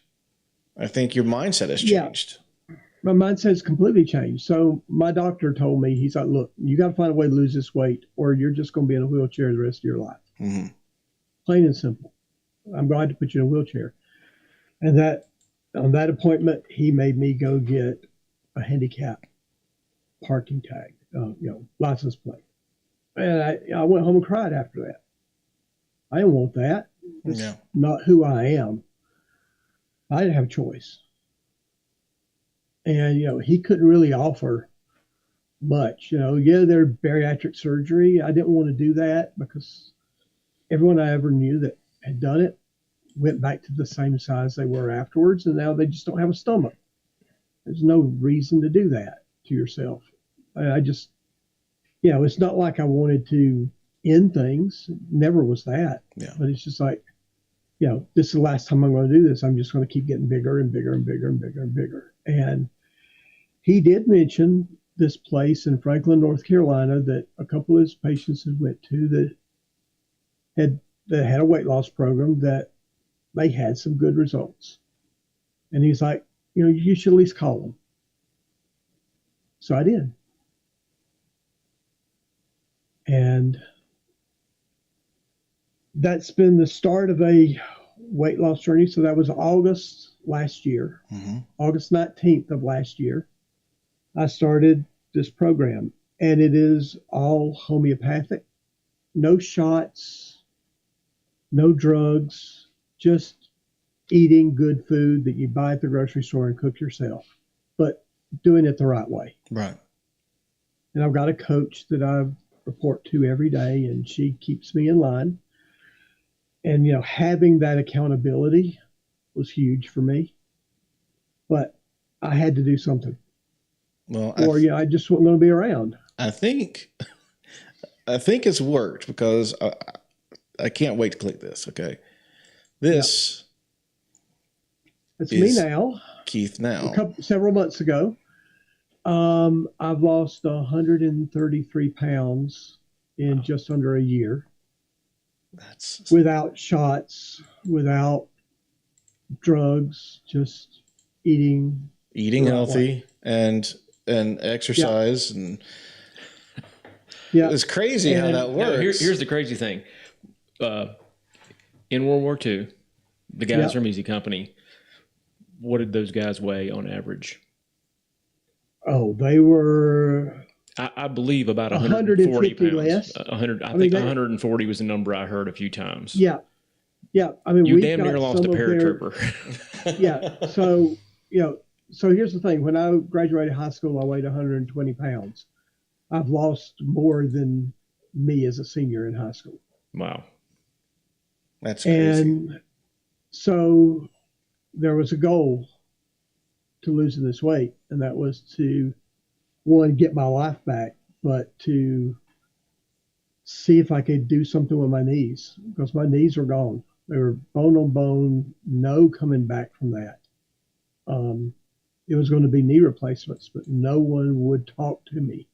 I think your mindset has changed. Yeah, my mindset's completely changed. So my doctor told me, he's like, look, you got to find a way to lose this weight, or you're just going to be in a wheelchair the rest of your life. Mm-hmm. Plain and simple. I'm going to put you in a wheelchair. And that on that appointment, he made me go get a handicap parking tag, license plate. And I went home and cried after that. I didn't want that. It's not who I am. I didn't have a choice. And, he couldn't really offer much. They're bariatric surgery. I didn't want to do that because everyone I ever knew that had done it went back to the same size they were afterwards, and now they just don't have a stomach. There's no reason to do that to yourself. I just, it's not like I wanted to end things. Never was that. Yeah. But it's just like, this is the last time I'm going to do this. I'm just going to keep getting bigger and bigger and bigger and bigger and bigger. And he did mention this place in Franklin, North Carolina, that a couple of his patients had went to that had a weight loss program, that they had some good results. And he's like, you should at least call them. So I did. And that's been the start of a weight loss journey. So that was August last year, mm-hmm. August 19th of last year. I started program, and it is all homeopathic, no shots, no drugs, just eating good food that you buy at the grocery store and cook yourself, but doing it the right way. Right. And I've got a coach that I report to every day, and she keeps me in line. And, having that accountability was huge for me, but I had to do something. Well, Or, I just wasn't going to be around. I think it's worked because I can't wait to click this. Okay. This It's is me now. Keith now. Several months ago, I've lost 133 pounds in just under a year. That's Without shots, without drugs, just eating healthy and exercise and it's crazy how that works. Here's the crazy thing. In World War II, the guys from Easy Company, what did those guys weigh on average? Oh, they were, I believe about 140 150 pounds. less. 100. I think 140 was the number I heard a few times. Yeah. I mean, you damn near lost a paratrooper. So here's the thing. When I graduated high school, I weighed 120 pounds. I've lost more than me as a senior in high school. Wow. That's crazy. And so there was a goal to losing this weight, and that was to, one, get my life back, but to see if I could do something with my knees, because my knees were gone. They were bone on bone, no coming back from that. It was going to be knee replacements, but no one would talk to me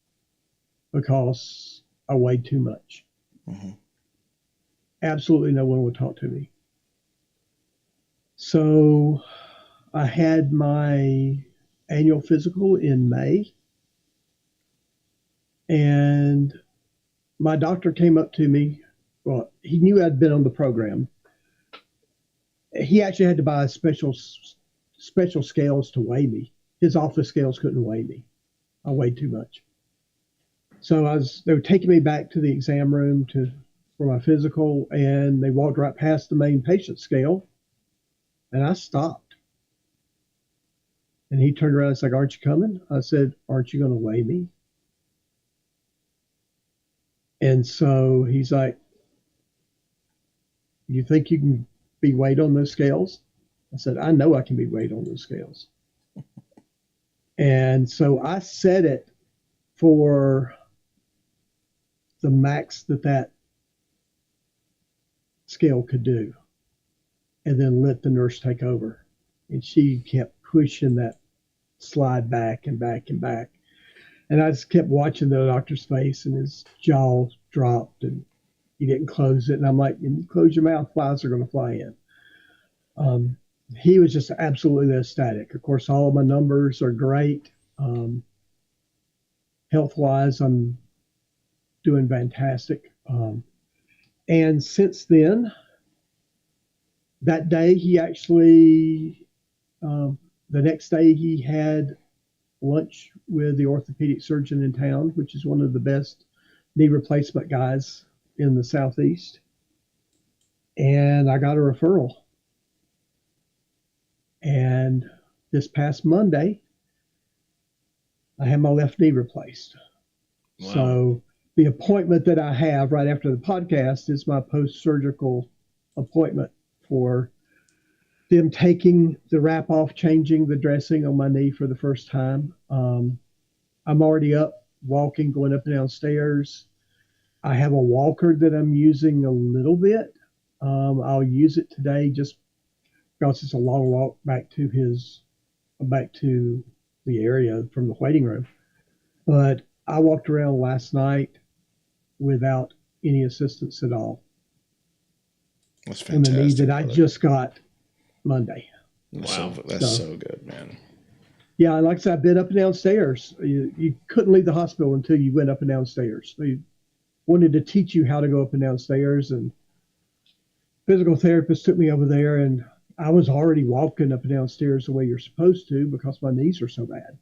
because I weighed too much. Mm-hmm. Absolutely no one would talk to me. So I had my annual physical in May, and my doctor came up to me. Well, he knew I'd been on the program. He actually had to buy special scales to weigh me. His office scales couldn't weigh me. I weighed too much. So they were taking me back to the exam room for my physical, and they walked right past the main patient scale, and I stopped. And he turned around and said, "Aren't you coming?" I said, "Aren't you going to weigh me?" And so he's like, "You think you can be weighed on those scales?" I said, "I know I can be weighed on those scales." And so I set it for the max that scale could do, and then let the nurse take over. And she kept pushing that slide back and back and back. And I just kept watching the doctor's face, and his jaw dropped, and he didn't close it. And I'm like, "You close your mouth, flies are going to fly in." He was just absolutely ecstatic. Of course, all of my numbers are great. Health-wise, I'm doing fantastic. And since then, that day, he actually, the next day, he had lunch with the orthopedic surgeon in town, which is one of the best knee replacement guys in the Southeast. And I got a referral. And this past Monday, I had my left knee replaced. Wow. So the appointment that I have right after the podcast is my post-surgical appointment for them taking the wrap off, changing the dressing on my knee for the first time. I'm already up, walking, going up and down stairs. I have a walker that I'm using a little bit. I'll use it today just because it's a long walk back to the area from the waiting room. But I walked around last night without any assistance at all. That's fantastic. On the knee that I just got Monday. Wow. That's so good, man. Yeah, like I said, I've been up and down stairs. You couldn't leave the hospital until you went up and down stairs. They wanted to teach you how to go up and down stairs, and physical therapist took me over there, and I was already walking up and down stairs the way you're supposed to because my knees are so bad.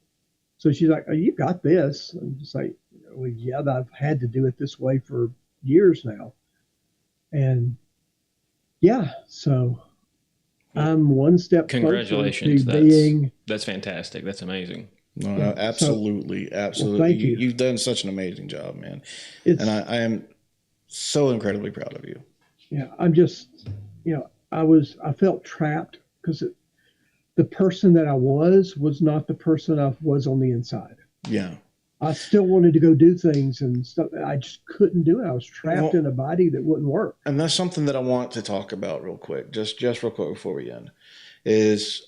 So she's like, "Oh, you got this." I'm just like, "Well, yeah, I've had to do it this way for years now." And yeah, so I'm one step closer to Congratulations. being. That's fantastic. That's amazing. No, Yeah. no, absolutely, Well, absolutely. thank you. You've done such an amazing job, man, It's and I am so incredibly proud of you. yeah. I'm just, I felt trapped because the person that I was not the person I was on the inside. Yeah. I still wanted to go do things and stuff. I just couldn't do it. I was trapped Well, in a body that wouldn't work. and that's something that I want to talk about real quick, just real quick before we end, is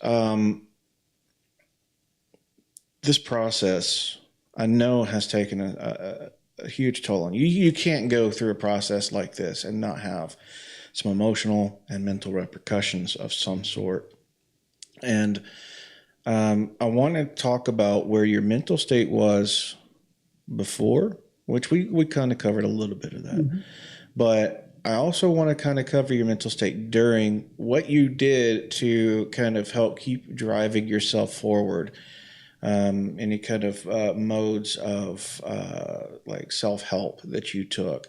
this process. I know has taken a huge toll on you. You can't go through a process like this and not have some emotional and mental repercussions of some sort. And I want to talk about where your mental state was before, which we kind of covered a little bit of that. Mm-hmm. But I also want to kind of cover your mental state during what you did to kind of help keep driving yourself forward. Any kind of modes of like self-help that you took.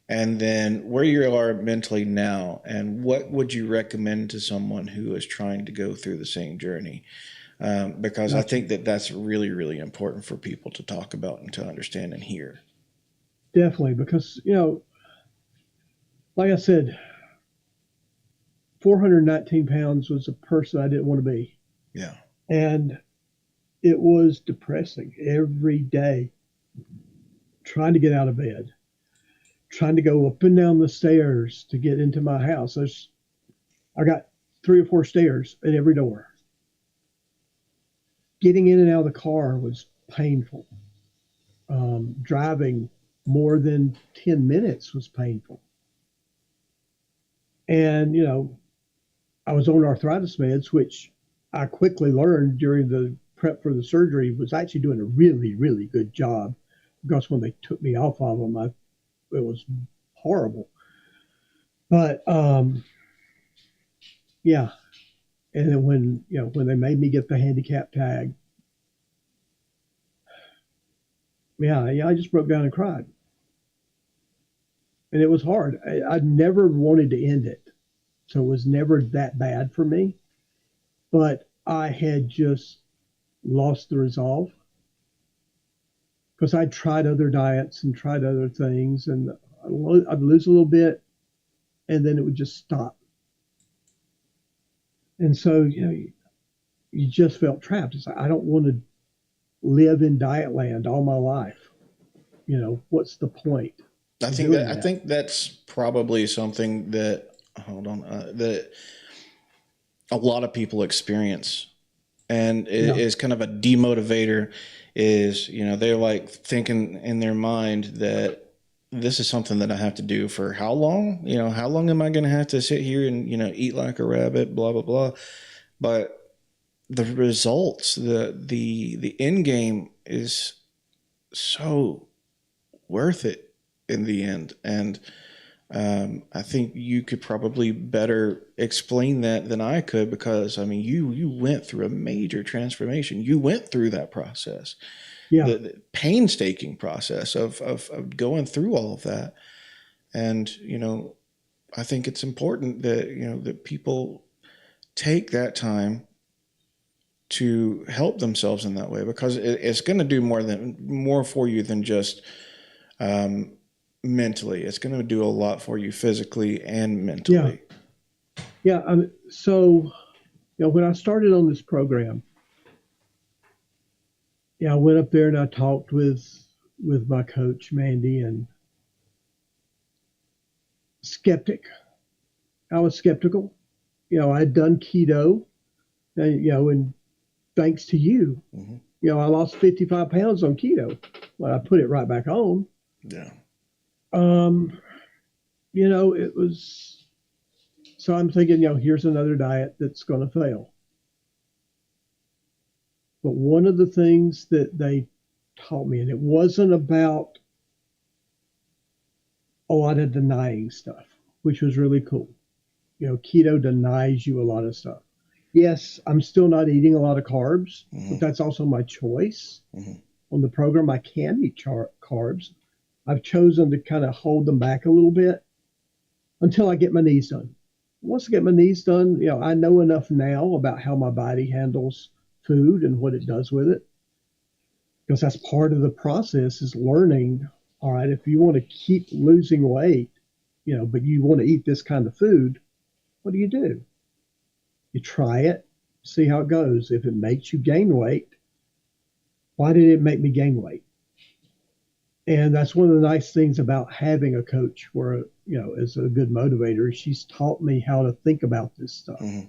And then where you are mentally now, and what would you recommend to someone who is trying to go through the same journey? Because I think that that's really, really important for people to talk about and to understand and hear. Definitely, because like I said, 419 pounds was a person I didn't want to be, Yeah. and it was depressing every day. Trying to get out of bed, trying to go up and down the stairs to get into my house. I got 3 or 4 stairs at every door. Getting in and out of the car was painful. Driving more than 10 minutes was painful. And, I was on arthritis meds, which I quickly learned during the prep for the surgery was actually doing a really, really good job. Because when they took me off of them, it was horrible. But yeah, and then when they made me get the handicap tag, yeah, I just broke down and cried, and it was hard. I never wanted to end it, so it was never that bad for me. But I had just lost the resolve because I tried other diets and tried other things, and I'd lose a little bit, and then it would just stop. And so, you just felt trapped. It's like, I don't want to live in diet land all my life. What's the point? I think that's probably something that that a lot of people experience, and it is kind of a demotivator. Is they're like thinking in their mind that this is something that I have to do for how long? How long am I going to have to sit here and eat like a rabbit? Blah blah blah. But the results, the end game is so worth it in the end. And I think you could probably better explain that than I could, because you went through a major transformation. You went through that process, the painstaking process of going through all of that. And I think it's important that that people take that time to help themselves in that way, because it's going to do more for you than just mentally. It's going to do a lot for you physically and mentally. Yeah. So, when I started on this program, I went up there and I talked with my coach, Mandy, and I was skeptical. I'd done keto, and thanks to you, I lost 55 pounds on keto. Well, I put it right back on. Yeah. It was, so I'm thinking, here's another diet that's going to fail. But one of the things that they taught me, and it wasn't about a lot of denying stuff, which was really cool. Keto denies you a lot of stuff. Yes, I'm still not eating a lot of carbs, but Hmm. that's also my choice. Hmm. On the program, I can eat carbs. I've chosen to kind of hold them back a little bit until I get my knees done. Once I get my knees done, I know enough now about how my body handles food and what it does with it, because that's part of the process is learning. All right, if you want to keep losing weight, but you want to eat this kind of food, what do? You try it, see how it goes. If it makes you gain weight, why did it make me gain weight? And that's one of the nice things about having a coach where, is a good motivator. She's taught me how to think about this stuff. Hmm.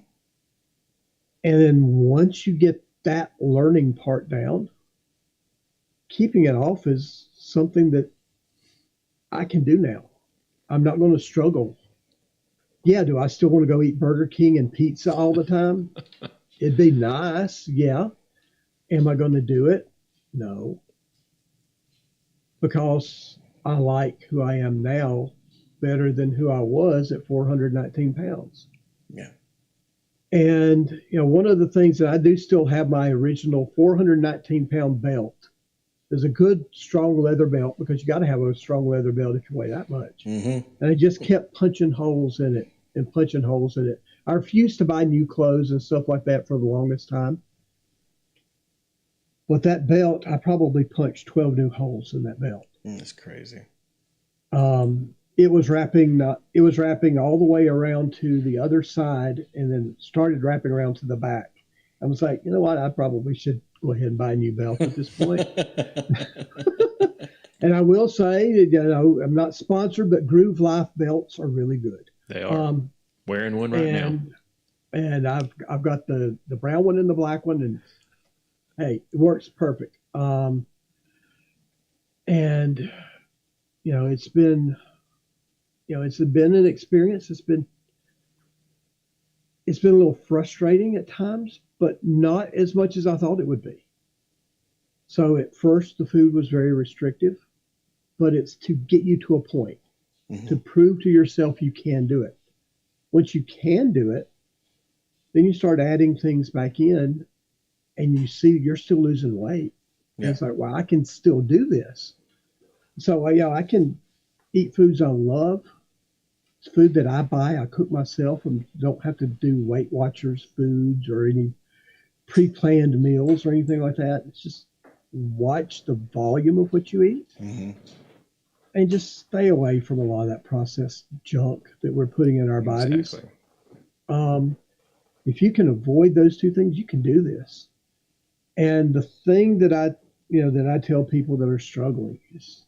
And then once you get that learning part down, keeping it off is something that I can do now. I'm not going to struggle. Yeah, do I still want to go eat Burger King and pizza all the time? It'd be nice. Yeah. Am I going to do it? No, because I like who I am now better than who I was at 419 pounds. Yeah. And, one of the things that I do still have my original 419-pound belt. There's a good, strong leather belt because you got to have a strong leather belt if you weigh that much. Hmm. And I just kept punching holes in it and punching holes in it. I refused to buy new clothes and stuff like that for the longest time. But that belt, I probably punched 12 new holes in that belt. That's crazy. It was wrapping all the way around to the other side and then started wrapping around to the back. I was like, you know what? I probably should go ahead and buy a new belt at this point. And I will say, I'm not sponsored, but Groove Life belts are really good. They are. Wearing one right now. And I've got the brown one and the black one, and hey, it works perfect. And it's been an experience. It's been a little frustrating at times, but not as much as I thought it would be. So at first, the food was very restrictive, but it's to get you to a point, to prove to yourself you can do it. Once you can do it, then you start adding things back in, and you see you're still losing weight. Yeah. And it's like, wow, I can still do this. So I can eat foods I love. It's food that I buy. I cook myself and don't have to do Weight Watchers foods or any pre-planned meals or anything like that. It's just watch the volume of what you eat and just stay away from a lot of that processed junk that we're putting in our bodies. Exactly. If you can avoid those two things, you can do this. And the thing that I tell people that are struggling is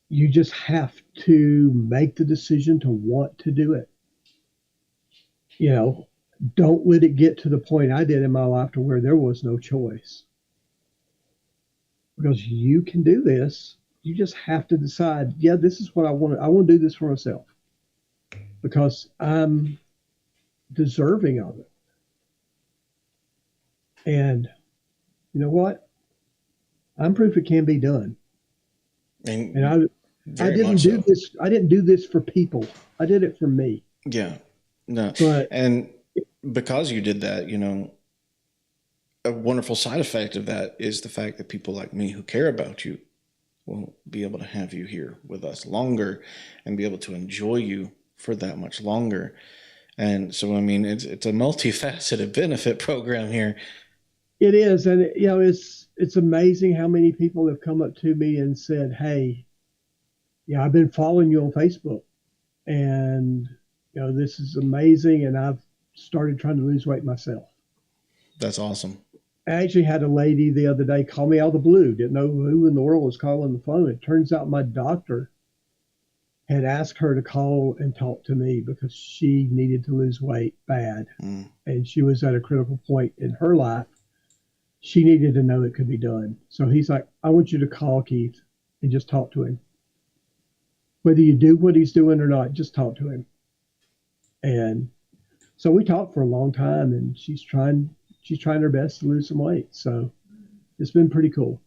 you just have to make the decision to want to do it. Don't let it get to the point I did in my life to where there was no choice. Because you can do this. You just have to decide, yeah, this is what I want. I want to do this for myself because I'm deserving of it. And you know what? I'm proof it can be done. And I didn't do this. I didn't do this for people. I did it for me. Yeah. No. But, and because you did that, a wonderful side effect of that is the fact that people like me who care about you will be able to have you here with us longer and be able to enjoy you for that much longer. And so, it's a multifaceted benefit program here. It is. And, it's amazing how many people have come up to me and said, hey, I've been following you on Facebook and, this is amazing. And I've started trying to lose weight myself. That's awesome. I actually had a lady the other day call me out of the blue. Didn't know who in the world was calling the phone. It turns out my doctor had asked her to call and talk to me because she needed to lose weight bad. And she was at a critical point in her life. She needed to know it could be done. So he's like, I want you to call Keith and just talk to him. Whether you do what he's doing or not, just talk to him. And so we talked for a long time, and she's trying her best to lose some weight. So it's been pretty cool.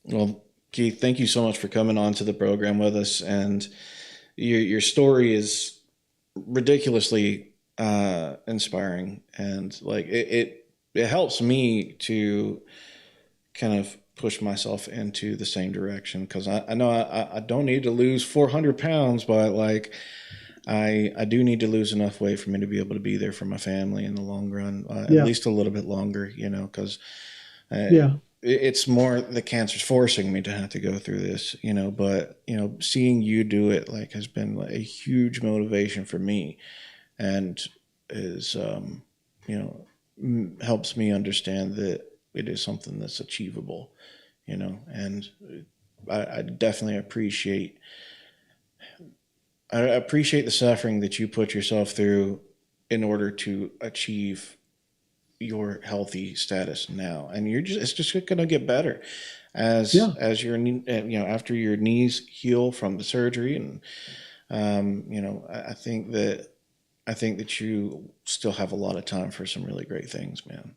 Well, Keith, thank you so much for coming on to the program with us. And your story is ridiculously inspiring, and like it helps me to kind of push myself into the same direction, because I know I don't need to lose 400 pounds, but like I do need to lose enough weight for me to be able to be there for my family in the long run, at least a little bit longer, because it's more the cancer's forcing me to have to go through this, but seeing you do it like has been like a huge motivation for me, and is helps me understand that it is something that's achievable, and I definitely appreciate the suffering that you put yourself through in order to achieve your healthy status now. And it's just going to get better as your, after your knees heal from the surgery. And, I think that you still have a lot of time for some really great things, man.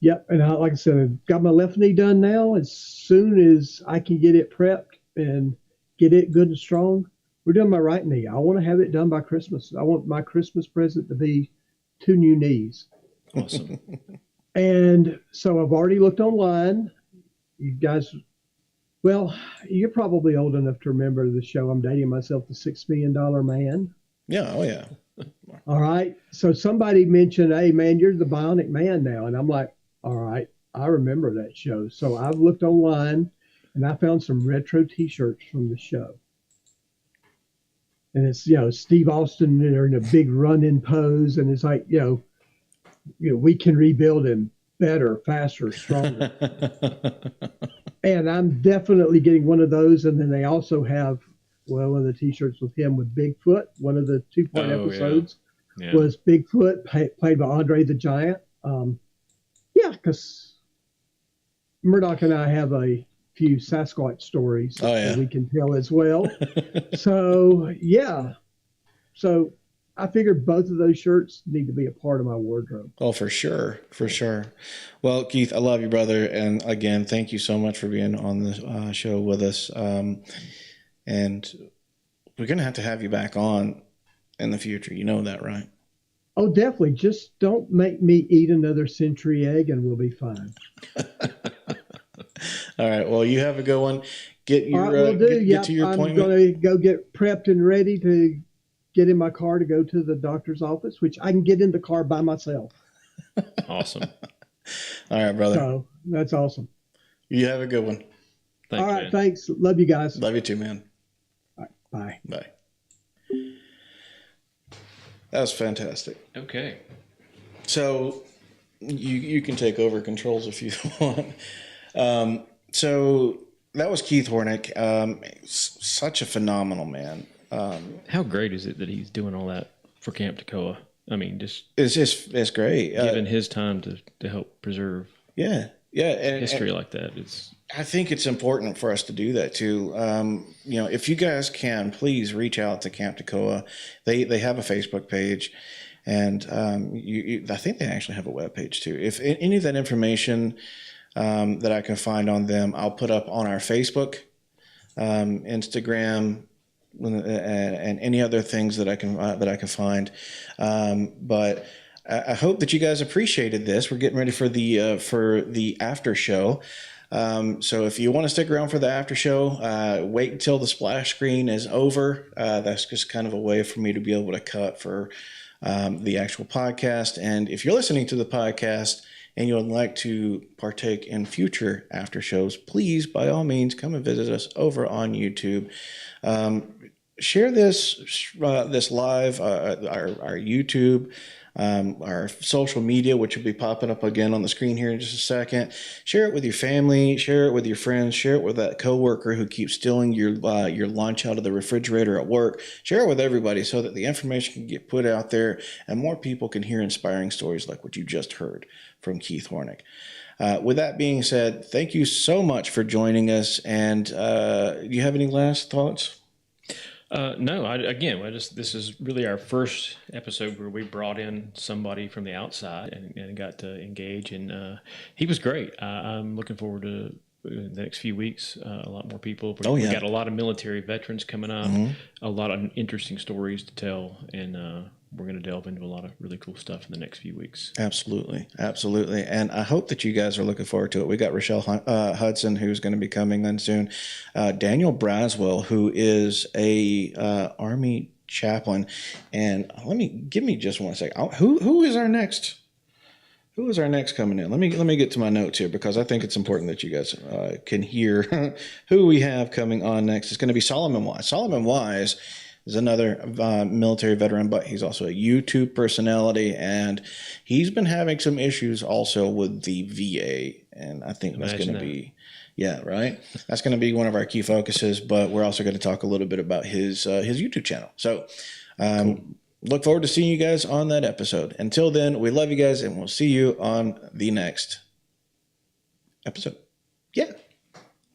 Yep. And like I said, I've got my left knee done now. As soon as I can get it prepped and get it good and strong, we're doing my right knee. I want to have it done by Christmas. I want my Christmas present to be 2 new knees. Awesome. And so I've already looked online. You guys, well, you're probably old enough to remember the show I'm Dating Myself, the $6 Million Man. Yeah. Oh, yeah. All right. So somebody mentioned, hey, man, you're the Bionic Man now. And I'm like, all right, I remember that show. So I've looked online and I found some retro T-shirts from the show. And it's, Steve Austin in a big run-in pose. And it's like, we can rebuild him better, faster, stronger. And I'm definitely getting one of those. And then they also have, one of the T-shirts with him with Bigfoot. One of the 2-part episodes was Bigfoot, played by Andre the Giant. Because Murdoch and I have a few Sasquatch stories that we can tell as well. So I figured both of those shirts need to be a part of my wardrobe. Oh, for sure. For sure. Well, Keith, I love you, brother. And again, thank you so much for being on the show with us. And we're going to have you back on in the future. You know that, right? Oh, definitely. Just don't make me eat another century egg and we'll be fine. All right. Well, you have a good one. Get your, get to your appointment. I'm going to go get prepped and ready to get in my car to go to the doctor's office, which I can get in the car by myself. Awesome. All right, brother. So that's awesome. You have a good one. Thanks, all right. Man. Thanks. Love you guys. Love you too, man. All right, bye. Bye. That was fantastic. Okay. So you can take over controls if you want. So that was Keith Hornick. Such a phenomenal man. How great is it that he's doing all that for Camp Toccoa? I mean, it's great. Giving his time to help preserve history like that. I think it's important for us to do that too. If you guys can, please reach out to Camp Toccoa. They have a Facebook page, and I think they actually have a web page too. If any of that information that I can find on them, I'll put up on our Facebook, Instagram, and any other things that I can find. But I hope that you guys appreciated this. We're getting ready for the after show. So if you want to stick around for the after show, wait until the splash screen is over. That's just kind of a way for me to be able to cut for the actual podcast. And if you're listening to the podcast and you would like to partake in future after shows, please, by all means, come and visit us over on YouTube. Share this live, our YouTube, our social media, which will be popping up again on the screen here in just a second. Share it with your family, share it with your friends, share it with that coworker who keeps stealing your lunch out of the refrigerator at work. Share it with everybody so that the information can get put out there and more people can hear inspiring stories like what you just heard from Keith Hornick. With that being said, thank you so much for joining us. And do you have any last thoughts? No, this is really our first episode where we brought in somebody from the outside and got to engage, and he was great. I'm looking forward to in the next few weeks. A lot more people. Oh, yeah. We got a lot of military veterans coming up. Mm-hmm. A lot of interesting stories to tell, and we're going to delve into a lot of really cool stuff in the next few weeks. Absolutely. Absolutely. And I hope that you guys are looking forward to it. We got Rochelle Hudson, who's going to be coming in soon. Daniel Braswell, who is a Army chaplain. And give me just one second. Who is our next? Who is our next coming in? Let me get to my notes here, because I think it's important that you guys can hear who we have coming on next. It's going to be Solomon Wise. Solomon Wise is another military veteran, but he's also a YouTube personality, and he's been having some issues also with the VA, and I think that's going to be, yeah, right. That's going to be one of our key focuses. But we're also going to talk a little bit about his YouTube channel. So cool. Look forward to seeing you guys on that episode. Until then, we love you guys, and we'll see you on the next episode. Yeah.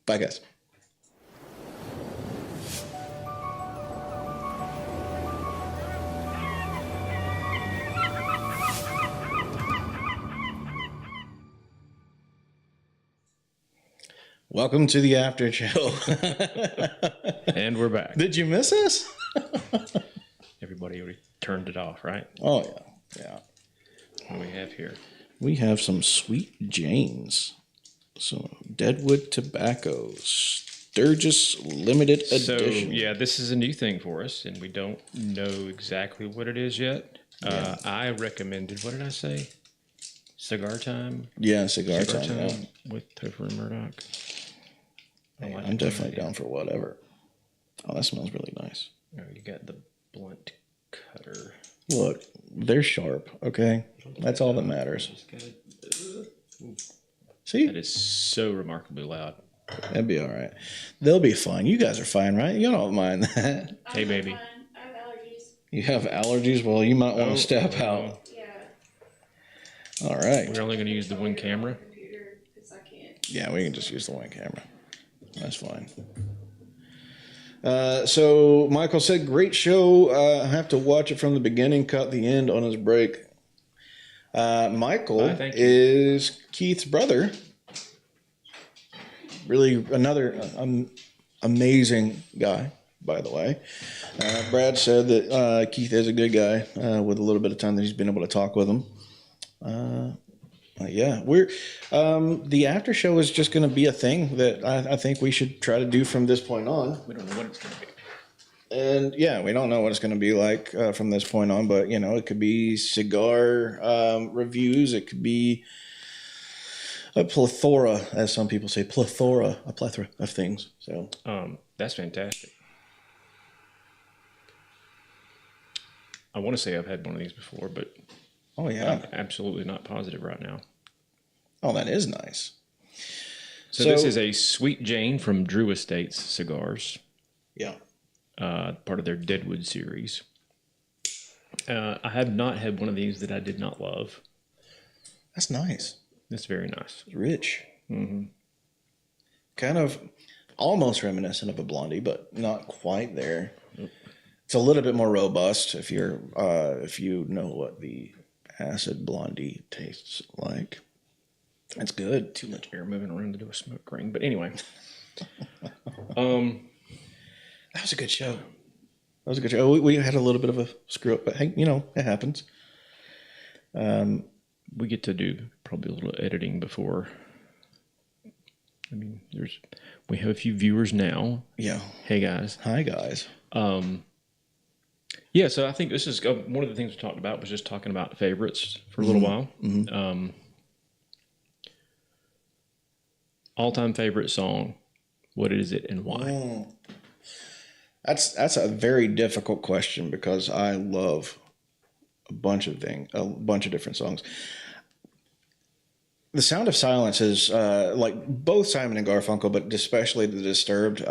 Bye, guys. Welcome to the after show. And we're back. Did you miss us? Everybody already turned it off, right? Oh, yeah. Yeah. What do we have here? We have some Sweet Janes. Some Deadwood Tobacco. Sturgis Limited Edition. So, yeah, this is a new thing for us, and we don't know exactly what it is yet. Yeah. I recommended, what did I say? Cigar Time? Yeah, Cigar Time. Yeah. With Topher and Murdoch. I'm definitely down for whatever. Oh, that smells really nice. Oh, you got the blunt cutter. Look, they're sharp, okay? That's all that matters. See? That is so remarkably loud. That'd be all right. They'll be fine. You guys are fine, right? You don't mind that. Hey, baby. I have allergies. You have allergies? Well, you might want to step out. Yeah. All right. We're only going to use the one camera? Computer, 'cause I can't. Yeah, we can just use the one camera. That's fine. So Michael said, great show. I have to watch it from the beginning, cut the end on his break. Michael is Keith's brother. Really another amazing guy, by the way. Brad said that Keith is a good guy with a little bit of time that he's been able to talk with him. Yeah, we're the after show is just going to be a thing that I think we should try to do from this point on. We don't know what it's going to be. And yeah, we don't know what it's going to be like from this point on, but you know, it could be cigar reviews. It could be a plethora, as some people say, a plethora of things. So that's fantastic. I want to say I've had one of these before, but oh yeah, I'm absolutely not positive right now. Oh, that is nice. So this is a Sweet Jane from Drew Estates Cigars. Yeah. Part of their Deadwood series. I have not had one of these that I did not love. That's nice. It's very nice. It's rich. Mm-hmm. Kind of almost reminiscent of a blondie, but not quite there. It's a little bit more robust if you know what the acid blondie tastes like. That's good. Too much air moving around to do a smoke ring. But anyway. That was a good show. That was a good show. We had a little bit of a screw up, but hey, you know, it happens. We get to do probably a little editing before. I mean, we have a few viewers now. Yeah. Hey guys. Hi guys. Yeah, so I think this is one of the things we talked about was just talking about favorites for a little while. Mm-hmm. All-time favorite song. What is it and why? That's a very difficult question because I love a bunch of different songs. The Sound of Silence is like both Simon and Garfunkel, but especially the Disturbed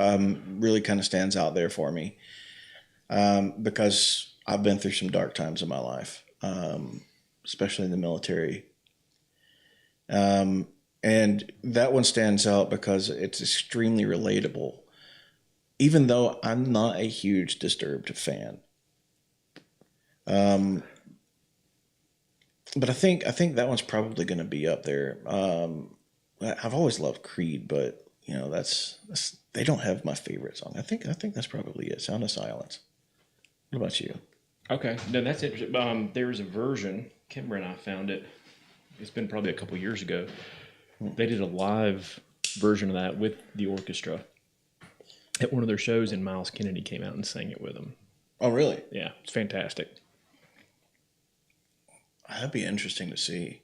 really kind of stands out there for me because I've been through some dark times in my life, especially in the military. And that one stands out because it's extremely relatable, even though I'm not a huge Disturbed fan. But I think that one's probably going to be up there. I've always loved Creed, but you know, that's they don't have my favorite song. I think that's probably it. Sound of Silence. What about you? Okay, no, that's interesting. There's a version. Kimber and I found it. It's been probably a couple years ago. They did a live version of that with the orchestra at one of their shows, and Miles Kennedy came out and sang it with them. Oh, really? Yeah, it's fantastic. That'd be interesting to see.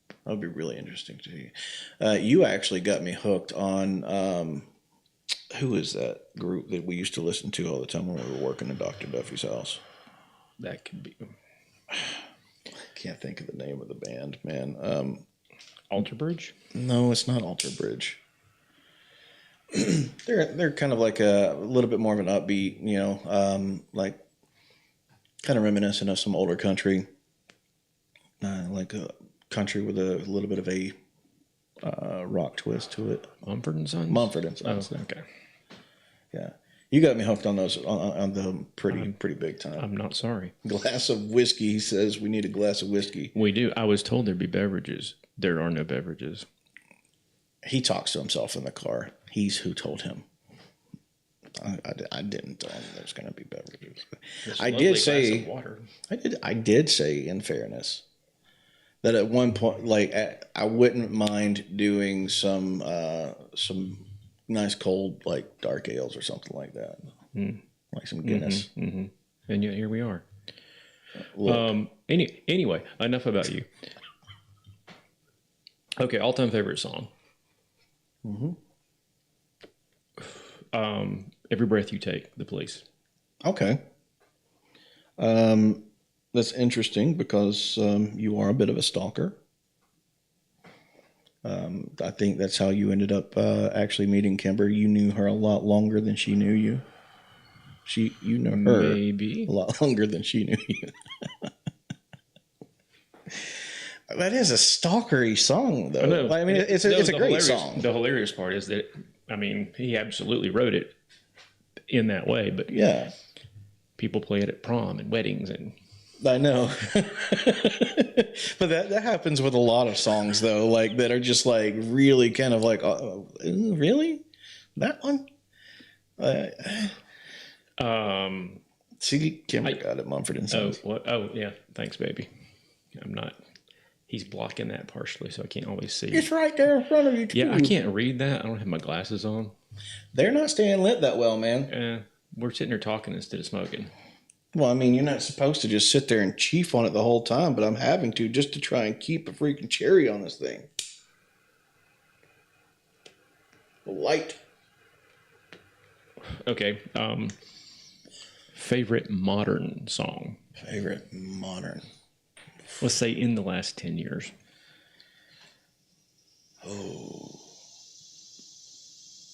That would be really interesting to see. You actually got me hooked on who is that group that we used to listen to all the time when we were working in Dr. Duffy's house? That could be Can't think of the name of the band, man. Alter Bridge. No, it's not Alter Bridge. they're kind of like a little bit more of an upbeat, you know, like kind of reminiscent of some older country, like a country with a little bit of a rock twist to it. Mumford and Sons. Mumford and Sons. Oh, okay. Yeah, you got me hooked on those on them pretty big time. I'm not sorry. Glass of whiskey. He says we need a glass of whiskey. We do. I was told there'd be beverages. There are no beverages. He talks to himself in the car. He's who told him. I didn't tell him there's going to be beverages. I did say glass of water. I did say in fairness that at one point, like I wouldn't mind doing some nice cold like dark ales or something like that, like some Guinness. Mm-hmm. And yet here we are. Look, Anyway, enough about you. Okay, all-time favorite song. Every Breath You Take, The Police. okay. That's interesting because you are a bit of a stalker. I think that's how you ended up actually meeting Kimber. You knew her a lot longer than she knew you. You knew her Maybe a lot longer than she knew you. That is a stalkery song, though. know. I mean, it's a great song. The hilarious part is that, I mean, he absolutely wrote it in that way, but Yeah, people play it at prom and weddings, and I know. But that happens with a lot of songs, though, like that are just like really kind of like, really? That one? See, Kimber got it, Mumford and Sons. Oh, yeah. Thanks, baby. I'm not. He's blocking that partially, so I can't always see. It's right there in front of you, too. Yeah, I can't read that. I don't have my glasses on. They're not staying lit that well, man. We're sitting here talking instead of smoking. Well, I mean, you're not supposed to just sit there and chief on it the whole time, but I'm having to just to try and keep a freaking cherry on this thing. Light. Okay. Favorite modern song? Favorite modern. Let's say in the last 10 years. Oh,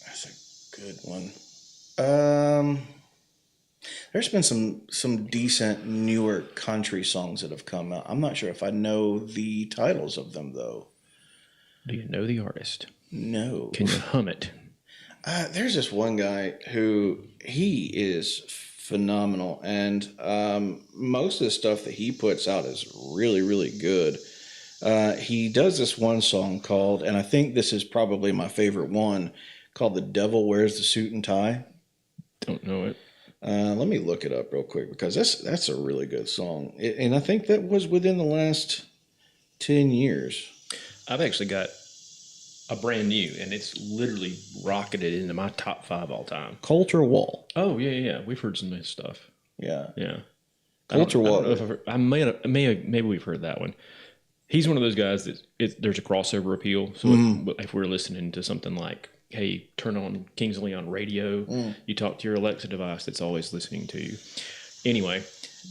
that's a good one. There's been some decent newer country songs that have come out. I'm not sure if I know the titles of them though. Do you know the artist? No. Can you hum it? There's this one guy who he is phenomenal, and most of the stuff that he puts out is really, really good. He does this one song called, and I think this is probably my favorite one, called "The Devil Wears the Suit and Tie." Don't know it. Let me look it up real quick because that's a really good song, and I think that was within the last 10 years. I've actually got a brand new, and it's literally rocketed into my top 5 all time. Coulter Wall. Oh yeah. We've heard some of his stuff. Yeah. Coulter Wall. Maybe we've heard that one. He's one of those guys that there's a crossover appeal. So if we're listening to something like, hey, turn on Kingsley on radio, you talk to your Alexa device that's always listening to you. Anyway,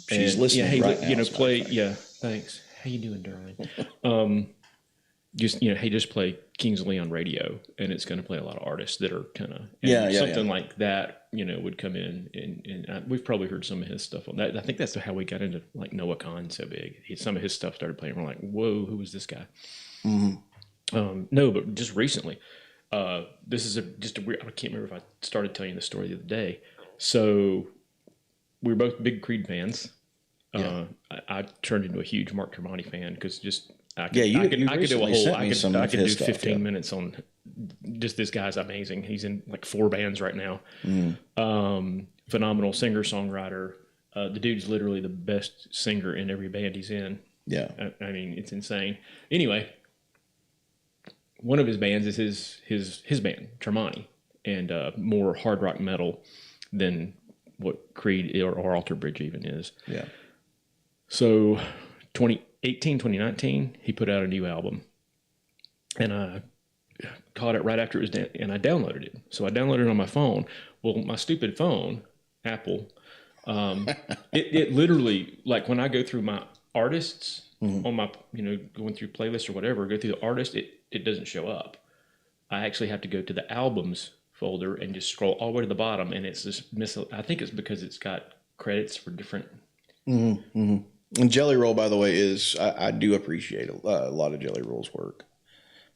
She's listening right now. Play. Yeah, thanks. How you doing, darling? Just play Kingsley on radio, and it's going to play a lot of artists that are kind of something like that. Would come in, and we've probably heard some of his stuff on that. I think that's how we got into like Noah Khan so big. Some of his stuff started playing. We're like, whoa, who is this guy? No, but just recently, this is just a weird. I can't remember if I started telling you the story the other day. So we were both big Creed fans. I turned into a huge Mark Tremonti fan because just I could, Yeah, you I could do a recently whole. sent me some I of could do his stuff, 15 yeah. minutes on just this guy's amazing. He's in like 4 bands right now. Phenomenal singer songwriter. The dude's literally the best singer in every band he's in. Yeah. I mean, it's insane. Anyway, one of his bands is his band, Tremonti, and more hard rock metal than what Creed or Alter Bridge even is. Yeah. So 2019, he put out a new album. And I caught it right after it was and I downloaded it. So I downloaded it on my phone. Well, my stupid phone, Apple, it literally, like when I go through my artists on my, going through playlists or whatever, go through the artist, it doesn't show up. I actually have to go to the albums folder and just scroll all the way to the bottom, and it's just I think it's because it's got credits for different. And Jelly Roll, by the way, is I do appreciate a lot of Jelly Roll's work.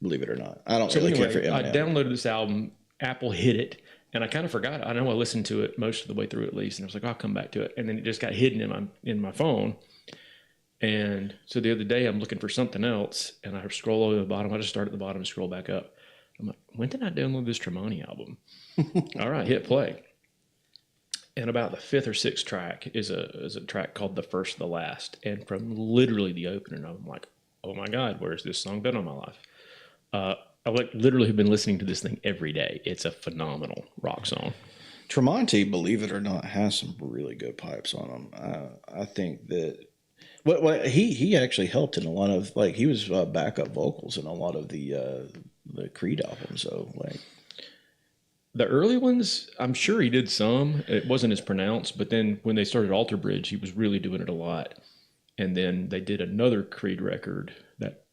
Believe it or not, I don't really care for Eminem. I downloaded this album. Apple hid it, and I kind of forgot. I know I listened to it most of the way through at least, and I was like, I'll come back to it, and then it just got hidden in my phone. And so the other day, I'm looking for something else, and I scroll over the bottom. I just start at the bottom and scroll back up. I'm like, when did I download this Tremonti album? All right, hit play. And about the 5th or 6th track is a track called The First, The Last. And from literally the opener, I'm like, oh my God, where's this song been all my life? I literally have been listening to this thing every day. It's a phenomenal rock song. Tremonti, believe it or not, has some really good pipes on him. I think that he actually helped in a lot of, like, he was backup vocals in a lot of the Creed albums. So like the early ones, I'm sure he did some. It wasn't as pronounced, but then when they started Alter Bridge, he was really doing it a lot. And then they did another Creed record that.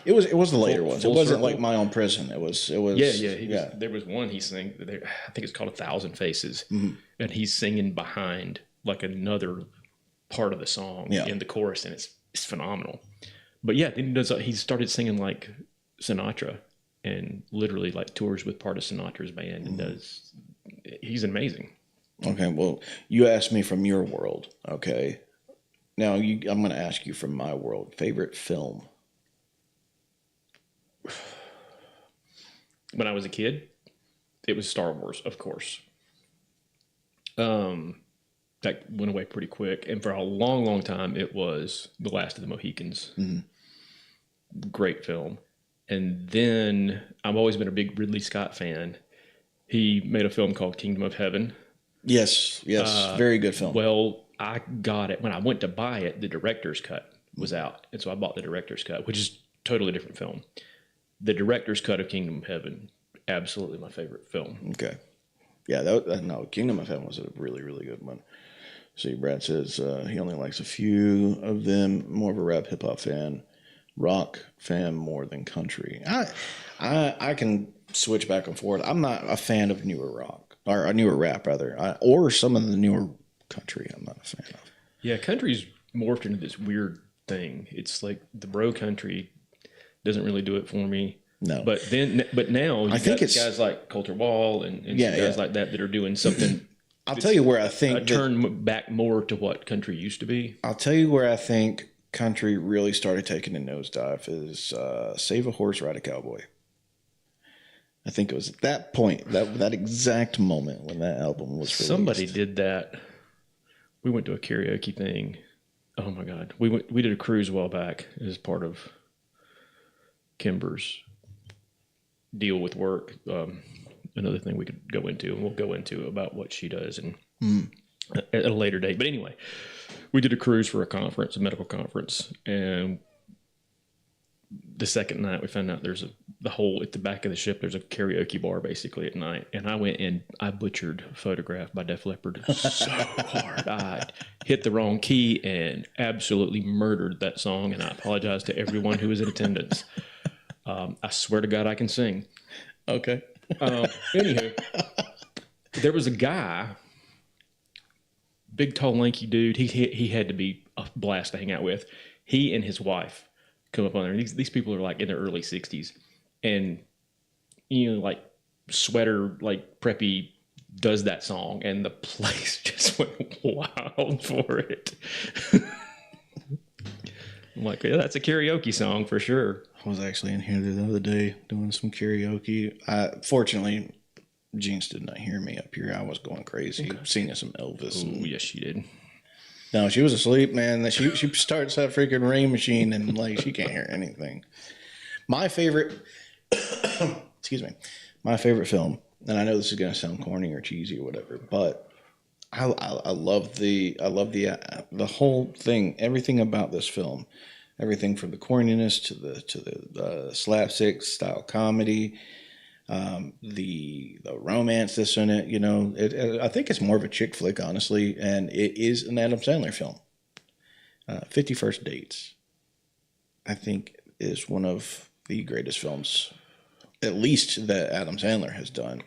It was the later ones. It wasn't circle. like My Own Prison. It was. Yeah. There was one he sang. I think it's called 1,000 Faces, and he's singing behind like another part of the song in the chorus, and it's phenomenal. But yeah, then he started singing like Sinatra, and literally like tours with part of Sinatra's band, and he's amazing. Okay, well, you asked me from your world. Okay, now I'm going to ask you from my world. Favorite film. When I was a kid, it was Star Wars, of course. That went away pretty quick. And for a long, long time, it was The Last of the Mohicans. Great film. And then I've always been a big Ridley Scott fan. He made a film called Kingdom of Heaven. Yes. Very good film. Well, I got it. When I went to buy it, the director's cut was out. And so I bought the director's cut, which is a totally different film. The director's cut of Kingdom of Heaven, absolutely my favorite film. Okay. Yeah, no, Kingdom of Heaven was a really, really good one. See, Brad says he only likes a few of them, more of a rap hip-hop fan, rock fan more than country. I can switch back and forth. I'm not a fan of newer rock, or newer rap, rather, or some of the newer country I'm not a fan of. Yeah, country's morphed into this weird thing. It's like the bro country doesn't really do it for me. No. But now you got guys like Coulter Wall and guys like that are doing something. I'll tell you where I think turn back more to what country used to be. I'll tell you where I think country really started taking a nosedive is Save a Horse, Ride a Cowboy. I think it was at that point, that exact moment when that album was released. Somebody did that. We went to a karaoke thing. Oh my God. We did a cruise a while back as part of Kimber's deal with work. Another thing we could go into, and we'll go into about what she does and at a later date. But anyway, we did a cruise for a medical conference, and the second night we found out there's at the back of the ship, there's a karaoke bar basically at night. And I went and I butchered Photograph by Def Leppard so hard. I hit the wrong key and absolutely murdered that song. And I apologize to everyone who was in attendance. I swear to God, I can sing. Okay. Anywho, there was a guy, big, tall, lanky dude. He had to be a blast to hang out with. He and his wife come up on there. These people are like in their early 60s, and like sweater, like preppy, does that song, and the place just went wild for it. I'm like, yeah, that's a karaoke song for sure. I was actually in here the other day doing some karaoke. Fortunately, Jinx did not hear me up here. I was going crazy, singing some Elvis. Oh, yes, she did. No, she was asleep, man. She starts that freaking rain machine and like she can't hear anything. My favorite, excuse me, my favorite film, and I know this is going to sound corny or cheesy or whatever, but I love the whole thing, everything about this film, everything from the corniness to the slapstick style comedy, the romance that's in it. You know, I think it's more of a chick flick, honestly, and it is an Adam Sandler film. 50 First Dates, I think, is one of the greatest films, at least that Adam Sandler has done.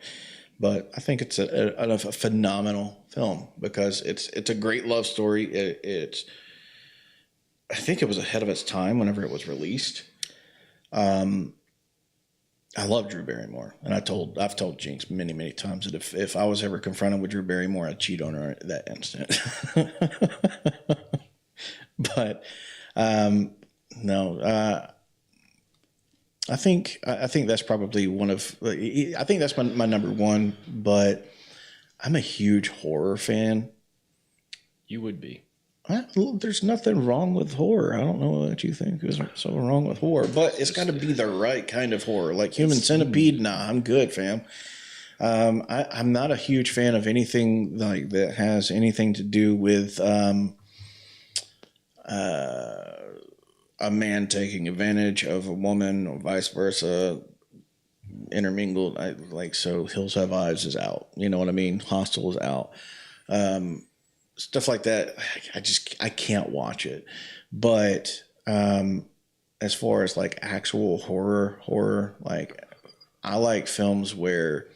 But I think it's a phenomenal film because it's a great love story. I think it was ahead of its time whenever it was released. I love Drew Barrymore, and I've told Jinx many times that if I was ever confronted with Drew Barrymore, I'd cheat on her at that instant. But no, I think that's probably one of. I think that's my number one. But I'm a huge horror fan. You would be. There's nothing wrong with horror. I don't know what you think is so wrong with horror, but it's got to be the right kind of horror. Like Human Centipede, nah, I'm good, fam. I'm not a huge fan of anything like that has anything to do with a man taking advantage of a woman or vice versa, intermingled. So Hills Have Eyes is out. You know what I mean? Hostel is out. Stuff like that, I can't watch it. But as far as like actual horror, like I like films where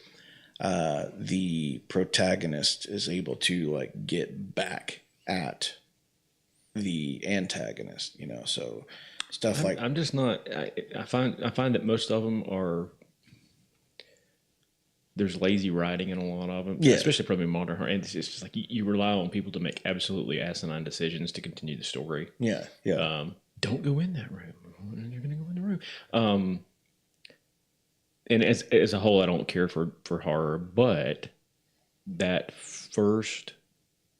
the protagonist is able to like get back at the antagonist, you know. So stuff like I'm just not. I find that most of them are. There's lazy writing in a lot of them, especially probably modern horror. And it's just like you rely on people to make absolutely asinine decisions to continue the story. Yeah. Don't go in that room. You're going to go in the room. And as a whole, I don't care for horror, but that first,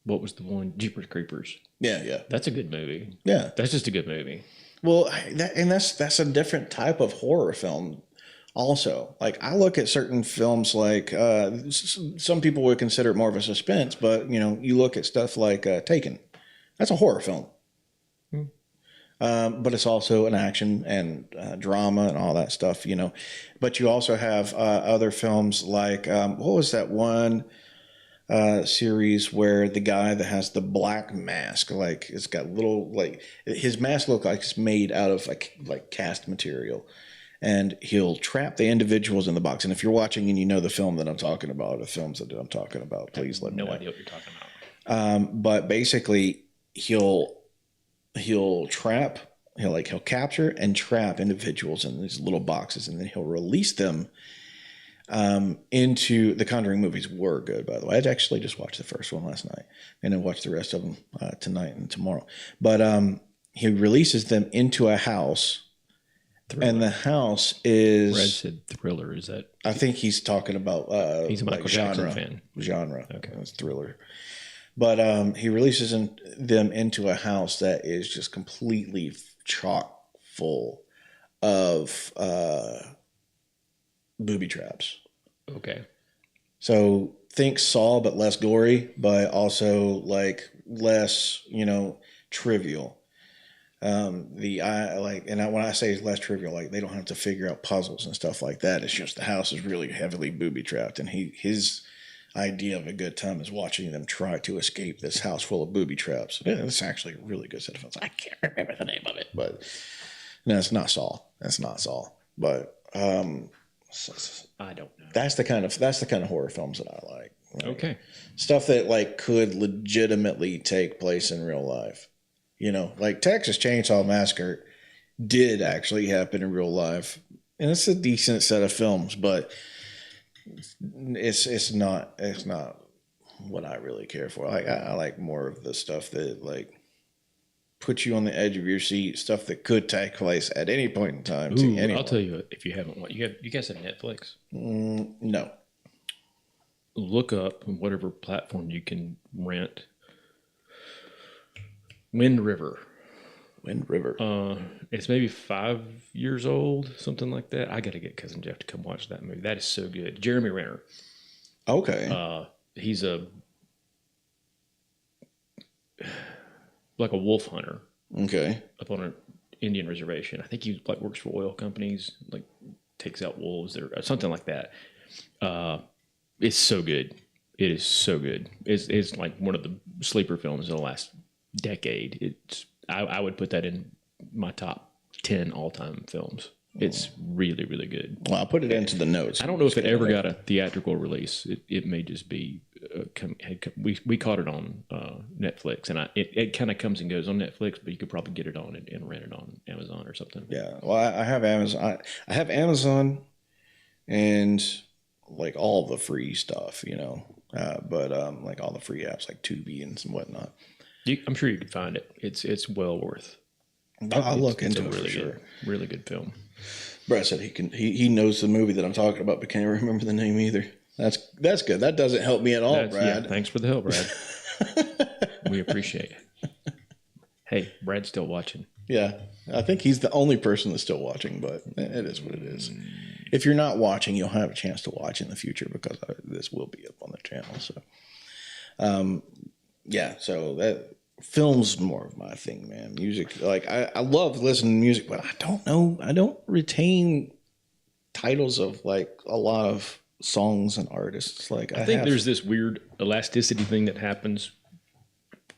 what was the one? Jeepers Creepers. Yeah. That's a good movie. Yeah. That's just a good movie. Well, that's a different type of horror film. Also, like I look at certain films like some people would consider it more of a suspense, but you know, you look at stuff like Taken. That's a horror film, but it's also an action and drama and all that stuff, you know. But you also have other films like what was that one series where the guy that has the black mask, like it's got little like his mask look like it's made out of like cast material. And he'll trap the individuals in the box. And if you're watching and you know the film that I'm talking about, or the films that I'm talking about, please let me know. No idea what you're talking about. But basically, he'll capture and trap individuals in these little boxes, and then he'll release them into the Conjuring movies. Were good, by the way. I actually just watched the first one last night, and then watched the rest of them tonight and tomorrow. But he releases them into a house. Thriller. And the house is. Brad said thriller. Is that? I think he's talking about. He's a Michael Jackson fan. Genre. Okay. It's thriller. But he releases them into a house that is just completely chock full of booby traps. Okay. So think Saw, but less gory, but also like less, you know, trivial. When I say less trivial, like they don't have to figure out puzzles and stuff like that. It's just the house is really heavily booby trapped, and his idea of a good time is watching them try to escape this house full of booby traps. It's actually a really good set of films. I can't remember the name of it, but no, it's not Saw. That's not Saw. But I don't know. That's the kind of horror films that I like. Okay. Stuff that like could legitimately take place in real life. You know, like Texas Chainsaw Massacre did actually happen in real life, and it's a decent set of films, but it's not what I really care for. Like I like more of the stuff that like put you on the edge of your seat, stuff that could take place at any point in time. Ooh, to anyone. I'll tell you if you haven't watched. You guys have Netflix? No. Look up whatever platform you can rent. Wind River. Wind River. It's maybe 5 years old, something like that. I got to get Cousin Jeff to come watch that movie. That is so good. Jeremy Renner. Okay. He's like a wolf hunter. Okay. Up on an Indian reservation. I think he like works for oil companies, like takes out wolves or something like that. It's so good. It is so good. It's like one of the sleeper films of the last decade. I would put that in my top 10 all-time films. It's really, really good. Well, I'll put it into the notes. I don't know if it ever got a theatrical release. It may just be we caught it on Netflix, and it kind of comes and goes on Netflix, but you could probably get it on and rent it on Amazon or something. Yeah, well, I have Amazon. I have Amazon, and like all the free stuff, but like all the free apps like Tubi and some whatnot. I'm sure you could find it. It's well worth. I'll look into it really for sure. good, really good film. Brett said he knows the movie that I'm talking about, but can't remember the name either. That's good. That doesn't help me at all, Brad. Yeah, thanks for the help, Brad. We appreciate it. Hey, Brad's still watching. Yeah, I think he's the only person that's still watching, but it is what it is. If you're not watching, you'll have a chance to watch in the future because this will be up on the channel. So, yeah, so that film's more of my thing, man. Music, like I love listening to music, but I don't know. I don't retain titles of like a lot of songs and artists. Like I think there's this weird elasticity thing that happens.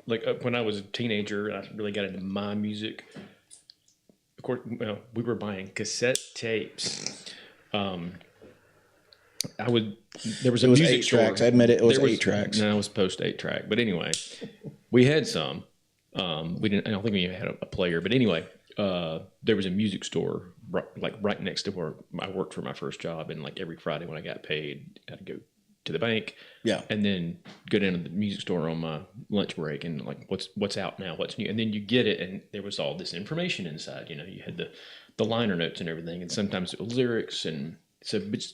Like when I was a teenager, I really got into my music. Of course, we were buying cassette tapes. There was a music store. tracks. I admit it was 8 tracks. No, it was post 8-track. But anyway, we had some. We didn't. I don't think we had a player. But anyway, there was a music store right next to where I worked for my first job. And like every Friday when I got paid, I'd go to the bank. Yeah. And then go down to the music store on my lunch break and like what's out now, what's new. And then you get it, and there was all this information inside. You had the liner notes and everything, and sometimes it was lyrics and. So, but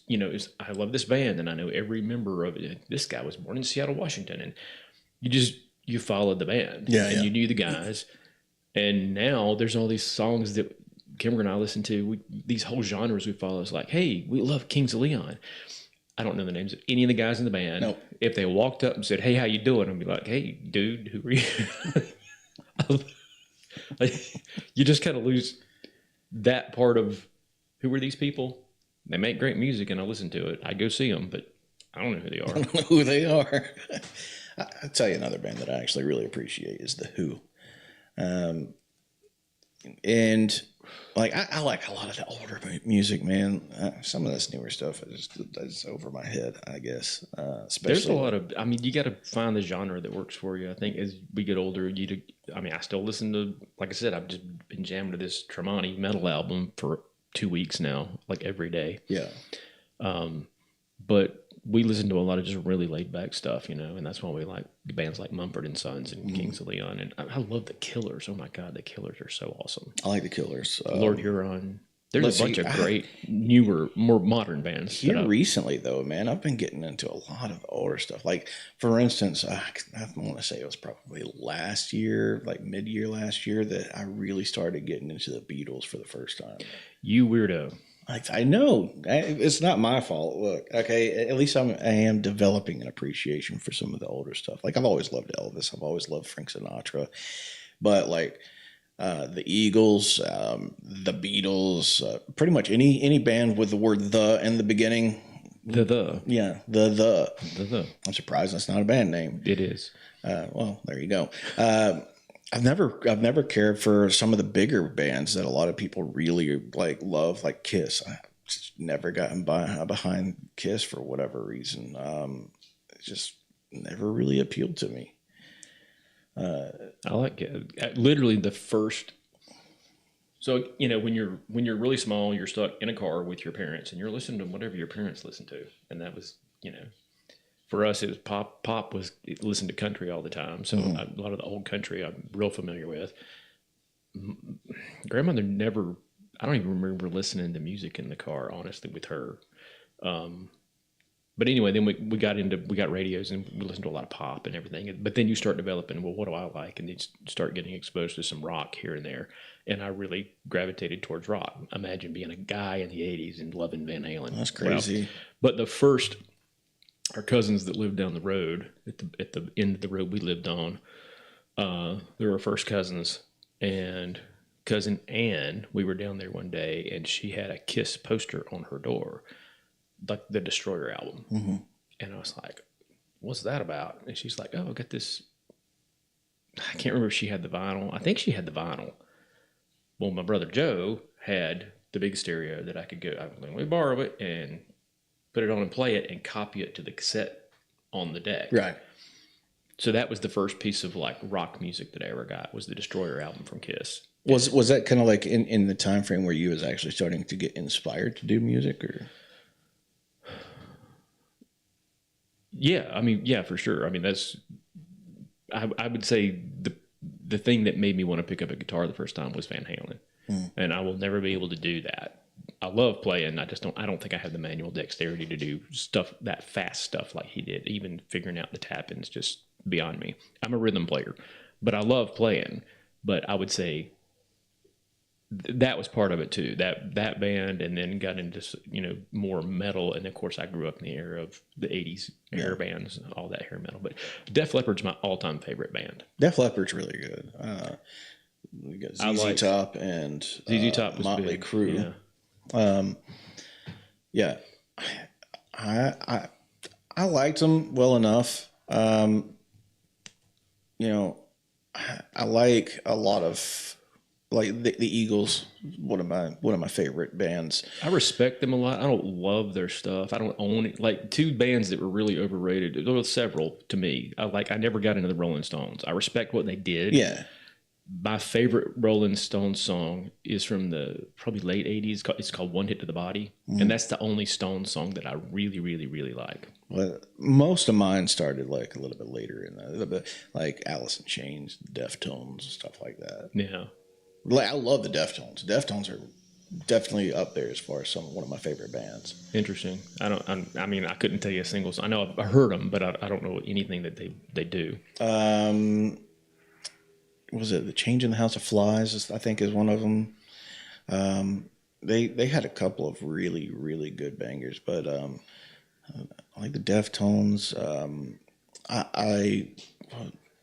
I love this band, and I know every member of it. This guy was born in Seattle, Washington, and you followed the band, and you knew the guys. And now there's all these songs that Kimber and I listen to. These whole genres we follow is like, hey, we love Kings of Leon. I don't know the names of any of the guys in the band. Nope. If they walked up and said, hey, how you doing? I'd be like, hey, dude, who are you? You just kind of lose that part of who are these people. They make great music, and I listen to it. I go see them, but I don't know who they are. I don't know who they are. I'll tell you another band that I actually really appreciate is The Who. And like I like a lot of the older music, man. Some of this newer stuff is over my head, I guess. Especially there's a lot of. I mean, you got to find the genre that works for you. I think as we get older, I still listen to. Like I said, I've just been jamming to this Tremonti metal album for 2 weeks now, like every day. Yeah. But we listen to a lot of just really laid back stuff, and that's why we like bands like Mumford & Sons and Kings of Leon. And I love the Killers. Oh my God, the Killers are so awesome. I like the Killers. Lord Huron. There's a bunch of great, newer, more modern bands. Here recently, though, man, I've been getting into a lot of older stuff. Like, for instance, I want to say it was probably last year, like mid-year last year, that I really started getting into the Beatles for the first time. You weirdo. I know. It's not my fault. Look, okay, at least I am developing an appreciation for some of the older stuff. Like, I've always loved Elvis. I've always loved Frank Sinatra. But, like, the Eagles, the Beatles, pretty much any band with the word "the" in the beginning. Yeah, the. I'm surprised that's not a band name. It is. Well, there you go. I've never cared for some of the bigger bands that a lot of people really love, like Kiss. I just never gotten behind Kiss for whatever reason. It just never really appealed to me. I like it. Literally the first. So when you're really small, you're stuck in a car with your parents, and you're listening to whatever your parents listen to, and that was for us it was pop. Pop was listened to country all the time, so a lot of the old country I'm real familiar with. grandmother never. I don't even remember listening to music in the car, honestly, with her. But anyway, then we got radios and we listened to a lot of pop and everything. But then you start developing, well, what do I like? And you start getting exposed to some rock here and there. And I really gravitated towards rock. Imagine being a guy in the 80s and loving Van Halen. That's crazy. But our cousins that lived down the road, at the end of the road we lived on, they were our first cousins. And cousin Ann, we were down there one day and she had a Kiss poster on her door, like the Destroyer album. Mm-hmm. And I was like, what's that about? And she's like, oh, I got this. I can't remember if she had the vinyl. I think she had the vinyl. Well, my brother Joe had the big stereo that I could go, let me borrow it and put it on and play it and copy it to the cassette on the deck. Right. So that was the first piece of like rock music that I ever got, was the Destroyer album from Kiss. Was that kind of like in the time frame where you was actually starting to get inspired to do music, or? Yeah, I mean, yeah, for sure. I mean, I would say the thing that made me want to pick up a guitar the first time was Van Halen. And I will never be able to do that. I love playing. I don't think I have the manual dexterity to do stuff, that fast stuff like he did. Even figuring out the tap-ins, just beyond me. I'm a rhythm player, but I love playing. But I would say that was part of it too. That band, and then got into more metal. And of course, I grew up in the era of the '80s hair bands, all that hair metal. But Def Leppard's my all-time favorite band. Def Leppard's really good. We got ZZ Top and ZZ Top was Motley big. Crue. Yeah. I liked them well enough. I like a lot of, like the Eagles, one of my favorite bands. I respect them a lot. I don't love their stuff. I don't own it. Like two bands that were really overrated. There were several to me. I never got into the Rolling Stones. I respect what they did. Yeah. My favorite Rolling Stones song is from the probably late 80s. It's called One Hit to the Body. And that's the only Stones song that I really, really, really like. Well, most of mine started like a little bit later like Alice in Chains, Deftones, stuff like that. Yeah. Like, I love the Deftones. Deftones are definitely up there as far as one of my favorite bands. Interesting. I mean, I couldn't tell you a single song. I know I've heard them, but I don't know anything that they do. Was it The Change in the House of Flies? I think is one of them. They had a couple of really, really good bangers, but I like the Deftones.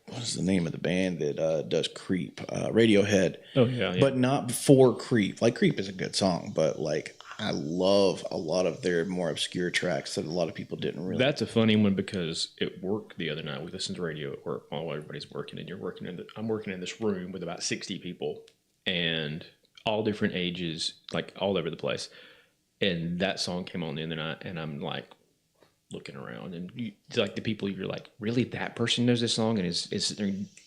What is the name of the band that does Creep? Radiohead. Oh yeah. But not before Creep. Like Creep is a good song, but like I love a lot of their more obscure tracks that a lot of people didn't really. That's a funny one because at work the other night we listened to radio at work while everybody's working, and I'm working in this room with about 60 people and all different ages, like all over the place. And that song came on the other night, and I'm like looking around, and like the people, you're like, really, that person knows this song and is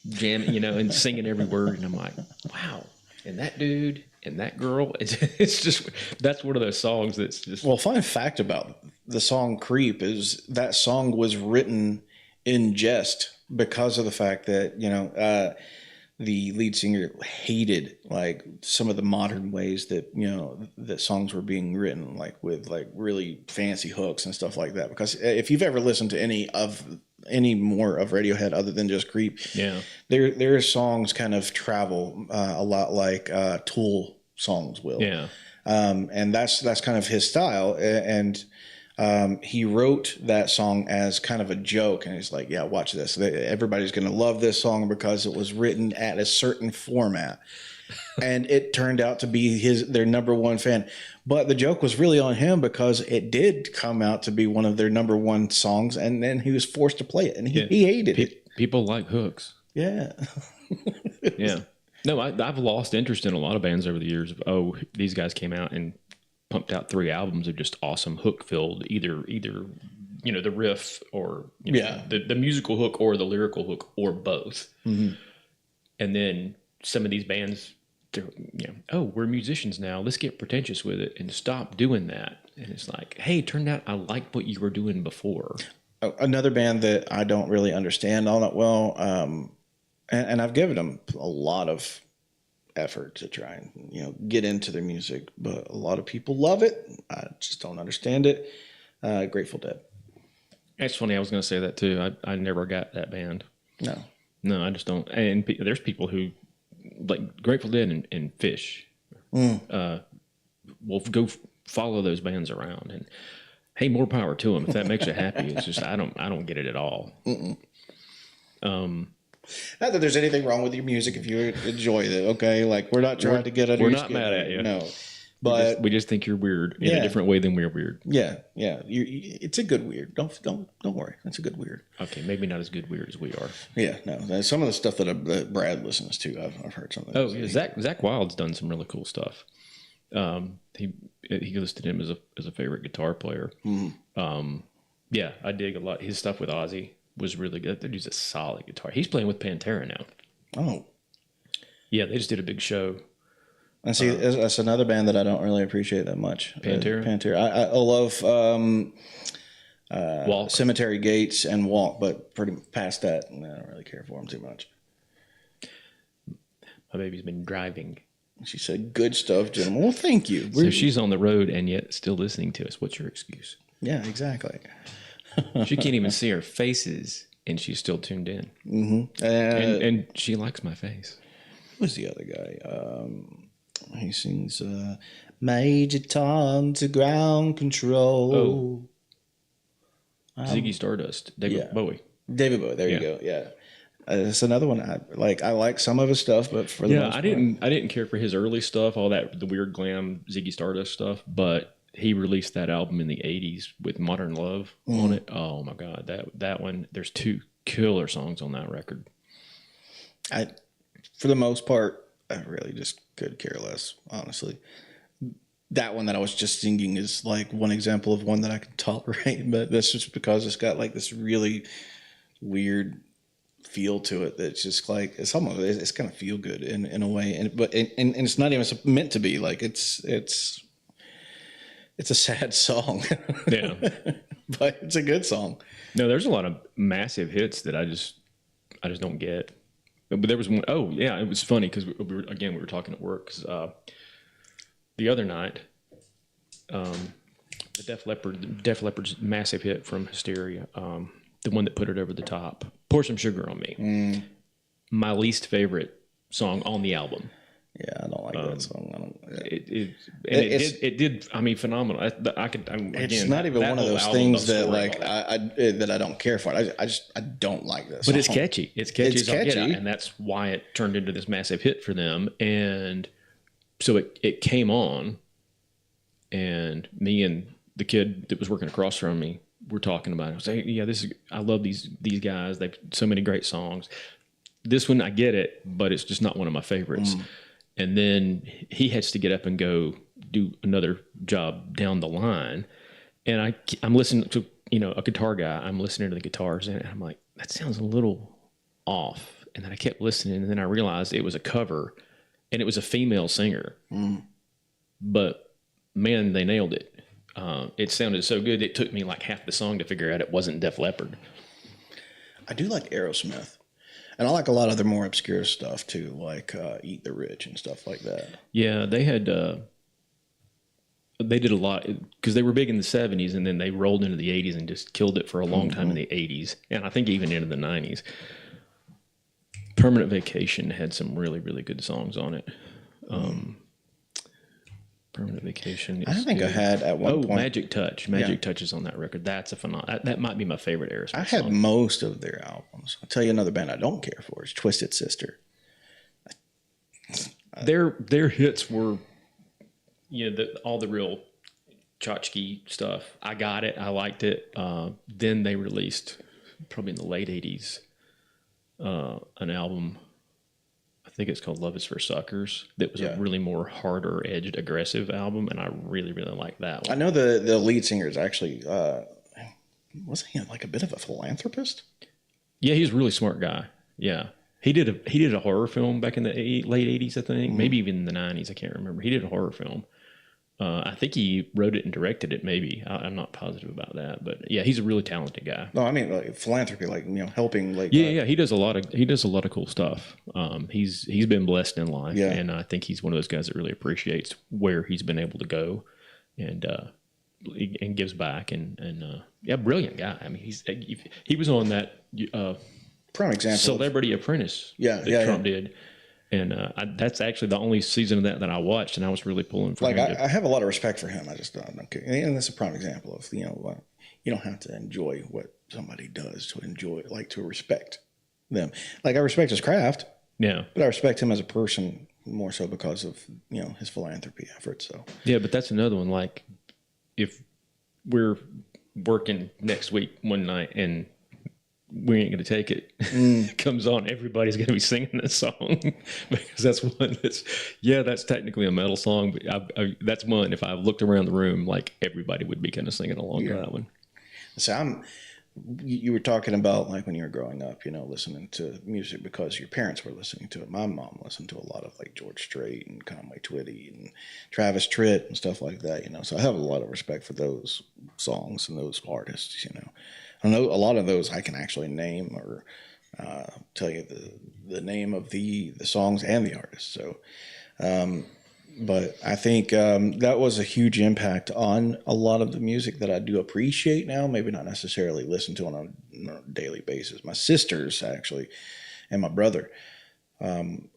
jamming, and singing every word, and I'm like, wow. And that dude and that girl, it's just, that's one of those songs that's just. Well, fun fact about the song Creep is that song was written in jest because of the fact that, the lead singer hated like some of the modern ways that, that songs were being written, like with like really fancy hooks and stuff like that. Because if you've ever listened to any more of Radiohead other than just Creep, yeah, their songs kind of travel a lot like Tool songs will. Yeah. And that's kind of his style. And he wrote that song as kind of a joke, and he's like, yeah, watch this. Everybody's going to love this song because it was written at a certain format. And it turned out to be their number one fan. But the joke was really on him because it did come out to be one of their number one songs, and then he was forced to play it, and he hated it. People like hooks. Yeah. Yeah. No, I've lost interest in a lot of bands over the years. These guys came out and pumped out 3 albums of just awesome hook filled, either the riff or the musical hook or the lyrical hook or both. Mm-hmm. And then some of these bands, we're musicians now, let's get pretentious with it and stop doing that. And it's like, hey, it turned out I liked what you were doing before. Another band that I don't really understand all that well, and I've given them a lot of effort to try and get into their music, but a lot of people love it. I just don't understand it. Grateful Dead. That's funny. I was going to say that too. I never got that band. No, I just don't. And there's people who like Grateful Dead and Fish. Will go follow those bands around, and hey, more power to them if that makes you happy. It's just I don't get it at all. Not that there's anything wrong with your music if you enjoy it. Okay, like we're not trying to get under. We're your not skin. mad at you. No, but we just think you're weird in a different way than we're weird. Yeah. It's a good weird. Don't worry. It's a good weird. Okay, maybe not as good weird as we are. Yeah, no. Some of the stuff that Brad listens to, I've heard some of that. Oh, yeah, Zach Wild's done some really cool stuff. He listed him as a favorite guitar player. Yeah, I dig a lot. His stuff with Ozzy was really good. That dude's a solid guitar. He's playing with Pantera now. Oh. Yeah, they just did a big show. And see, that's another band that I don't really appreciate that much. Pantera? I love Walk. Cemetery Gates and Walk, but pretty past that, I don't really care for them too much. My baby's been driving. She said, good stuff, gentlemen. Well, thank you. So she's on the road and yet still listening to us. What's your excuse? Yeah, exactly. She can't even see our faces, and she's still tuned in. Mm-hmm. And she likes my face. Who's the other guy? He sings Major Tom to Ground Control. Ziggy Stardust. David Bowie. David Bowie. There you go. Yeah. It's another one. I like some of his stuff, but for the most part, I didn't care for his early stuff, all that the weird glam Ziggy Stardust stuff. But he released that album in the '80s with Modern Love on it. Oh my God, that one. There's 2 killer songs on that record. For the most part, I really just could care less, honestly. That one that I was just singing is like one example of one that I can tolerate, but that's just because it's got like this really weird feel to it that's just like it's kind of feel good in a way, and it's not even meant to be like it's a sad song. Yeah. But it's a good song. No, there's a lot of massive hits that I just don't get. But there was one. Oh yeah, it was funny because we were talking at work. 'Cause, the other night, the Def Leppard's massive hit from Hysteria, the one that put it over the top, "Pour Some Sugar on Me," my least favorite song on the album. Yeah, I don't like that song. It did. I mean, phenomenal. It's not even one of those things that like that I don't care for. I don't like this. But it's catchy. It's catchy. It's catchy, and that's why it turned into this massive hit for them. And so it came on, and me and the kid that was working across from me were talking about it. I was like, "Yeah, I love these guys. They've so many great songs. This one, I get it, but it's just not one of my favorites." And then he has to get up and go do another job down the line. And I'm listening to, a guitar guy. I'm listening to the guitars and I'm like, that sounds a little off. And then I kept listening and then I realized it was a cover and it was a female singer. But man, they nailed it. It sounded so good. It took me like half the song to figure out it wasn't Def Leppard. I do like Aerosmith. And I like a lot of their more obscure stuff too, like Eat the Rich and stuff like that. Yeah, they had they did a lot because they were big in the 70s and then they rolled into the 80s and just killed it for a long time in the 80s. And I think even into the 90s. Permanent Vacation had some really, really good songs on it. Permanent Vacation. I think I had at one point. Magic Touch. Magic Touch is on that record. That's a phenomenal. That might be my favorite Aerosmith I had song. most of their albums. I'll tell you another band I don't care for is Twisted Sister. Their hits were, all the real tchotchke stuff. I got it. I liked it. Then they released, probably in the late 80s, an album. I think it's called Love is for Suckers. That was a really more harder edged, aggressive album, and I really, really like that one. I know the lead singer is actually wasn't he like a bit of a philanthropist? Yeah, he's a really smart guy. Yeah, he did a horror film back in the late 80s, I think, maybe even in the 90s. I can't remember. He did a horror film. I think he wrote it and directed it. Maybe I'm not positive about that, but yeah, he's a really talented guy. No, I mean like philanthropy, like helping, like Yeah. He does a lot of cool stuff. He's been blessed in life, and I think he's one of those guys that really appreciates where he's been able to go, and gives back, and brilliant guy. I mean, he was on that prime example Celebrity Apprentice that Trump did. And that's actually the only season of that I watched, and I was really pulling for him. I have a lot of respect for him. I just don't care. And that's a prime example of, you don't have to enjoy what somebody does to enjoy, like to respect them. Like I respect his craft. Yeah. But I respect him as a person more so because of, his philanthropy efforts. So yeah, but that's another one. Like if we're working next week one night and we ain't going to take it. It comes on, everybody's going to be singing this song because that's one that's technically a metal song, but that's one, if I looked around the room, like everybody would be kind of singing along to that one. So you were talking about like when you were growing up, listening to music because your parents were listening to it. My mom listened to a lot of like George Strait and Conway Twitty and Travis Tritt and stuff like that, So I have a lot of respect for those songs and those artists, I know a lot of those I can actually name or tell you the name of the songs and the artists. So, but I think that was a huge impact on a lot of the music that I do appreciate now. Maybe not necessarily listen to on a daily basis. My sisters actually and my brother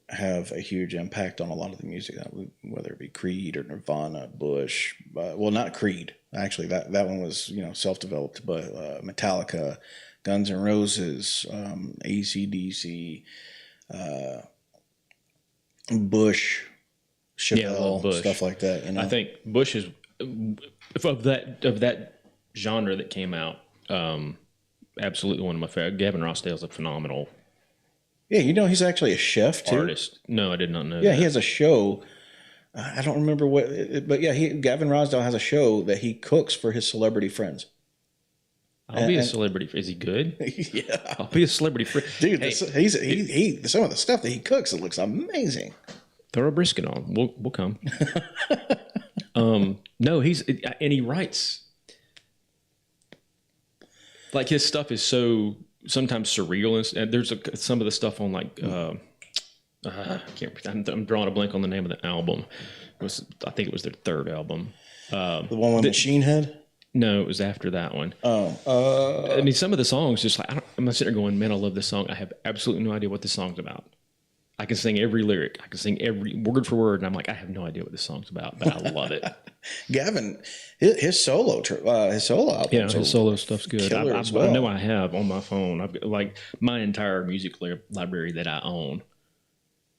have a huge impact on a lot of the music, whether it be Creed or Nirvana, Bush. Well, not Creed. Actually, that one was self-developed, but Metallica, Guns N' Roses, AC/DC, Bush, Chappelle, Bush. Stuff like that. I think Bush is of that genre that came out. Absolutely one of my favorites. Gavin Rossdale's a phenomenal. Yeah, he's actually a chef too. Artist. No, I did not know. Yeah, that. He has a show. I don't remember what, but Gavin Rossdale has a show that he cooks for his celebrity friends. I'll be a celebrity. Is he good? Yeah, I'll be a celebrity friend. Dude, he some of the stuff that he cooks, it looks amazing. Throw a brisket on. We'll come. No, he writes. Like his stuff is so sometimes surreal, and there's some of the stuff on like I can't. I'm drawing a blank on the name of the album. I think it was their third album. The one with Machine Head. No, it was after that one. I mean, some of the songs just like I'm not sitting there going, "Man, I love this song." I have absolutely no idea what this song's about. I can sing every lyric. I can sing every word for word, and I'm like, I have no idea what this song's about, but I love it. Gavin, his solo album. Yeah, his solo stuff's good. I well. know I have on my phone. I've got, like my entire music library that I own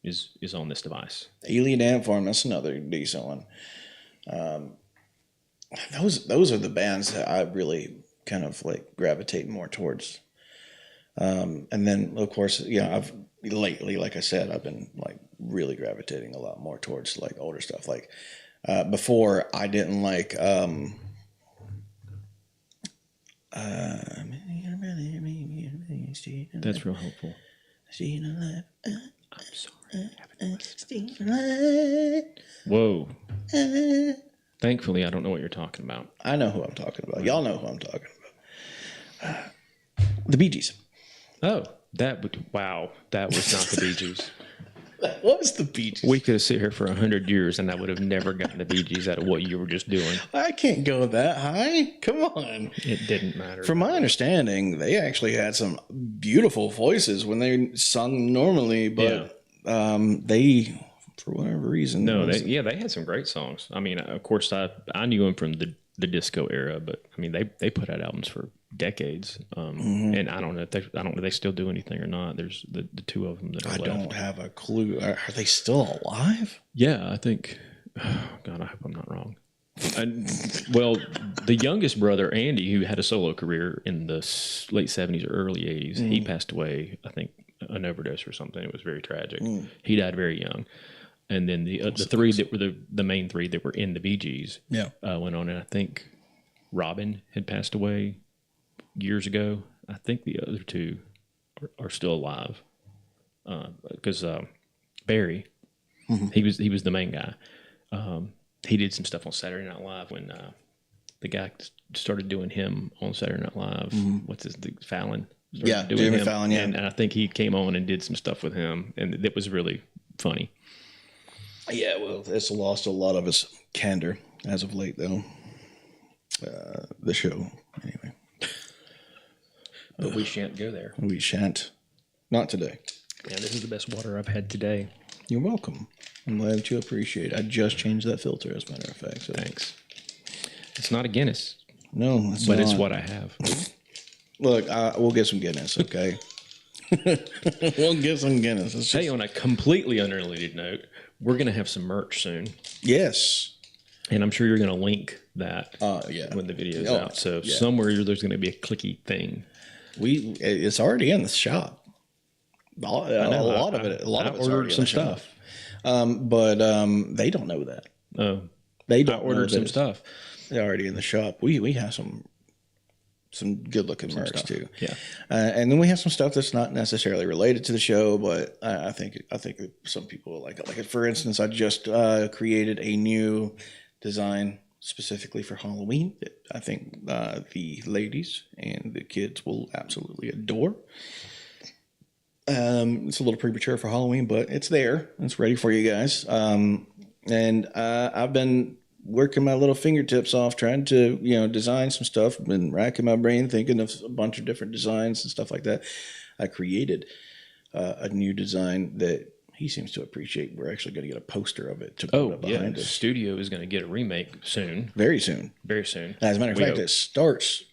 is on this device. Alien Ant Farm, that's another decent one. Those are the bands that I really kind of like gravitate more towards. And then of course, I've lately, like I said, I've been like really gravitating a lot more towards like older stuff. Like before, I didn't like. That's real helpful. I'm sorry. Whoa. Thankfully, I don't know what you're talking about. I know who I'm talking about. Y'all know who I'm talking about. The Bee Gees. Oh, that was not the Bee Gees. That was the Bee Gees. We could have sit here for 100 years and I would have never gotten the Bee Gees out of what you were just doing. I can't go that high. Come on. It didn't matter. From my understanding, they actually had some beautiful voices when they sung normally, but they, for whatever reason. They had some great songs. I mean, of course, I knew them from the disco era, but I mean, they put out albums for decades, and I don't know if they still do anything or not. There's the two of them that are left. I don't have a clue. Are they still alive? Yeah, I think. Oh God, I hope I'm not wrong. Well, the youngest brother, Andy, who had a solo career in the late 70s or early 80s, he passed away, I think, an overdose or something. It was very tragic. He died very young. And then the three that were the main three that were in the Bee Gees went on. And I think Robin had passed away years ago. I think the other two are still alive. Because Barry, he was the main guy. he did some stuff on Saturday Night Live when the guy started doing him on Saturday Night Live. What's his Fallon? Doing Jimmy him. Fallon. Yeah, and I think he came on and did some stuff with him, and it was really funny. Yeah, well, it's lost a lot of its candor as of late, though. The show, anyway. But we shan't go there. We shan't. Not today. Yeah, this is the best water I've had today. You're welcome. I'm glad that you appreciate it. I just changed that filter, as a matter of fact. So. Thanks. It's not a Guinness. No, it's not. It's what I have. Look, we'll get some Guinness, okay? We'll get some Guinness. Hey, on a completely unrelated note, we're going to have some merch soon. Yes. And I'm sure you're going to link that yeah. when the video's out. So somewhere there's going to be a clicky thing. It's already in the shop. A lot of it's ordered some stuff. But they don't know that. Oh, they don't. I ordered some stuff. They're already in the shop. We have some good looking merch stuff too. Yeah, and then we have some stuff that's not necessarily related to the show, but I think some people will like it. Like, for instance, I just created a new design specifically for Halloween that I think the ladies and the kids will absolutely adore. It's a little premature for Halloween, but it's there. It's ready for you guys. And I've been working my little fingertips off trying to, design some stuff. Been racking my brain thinking of a bunch of different designs and stuff like that. I created a new design that he seems to appreciate. We're actually going to get a poster of it to put up behind us. The studio is going to get a remake soon. Very soon. Very soon. As a matter of fact, it starts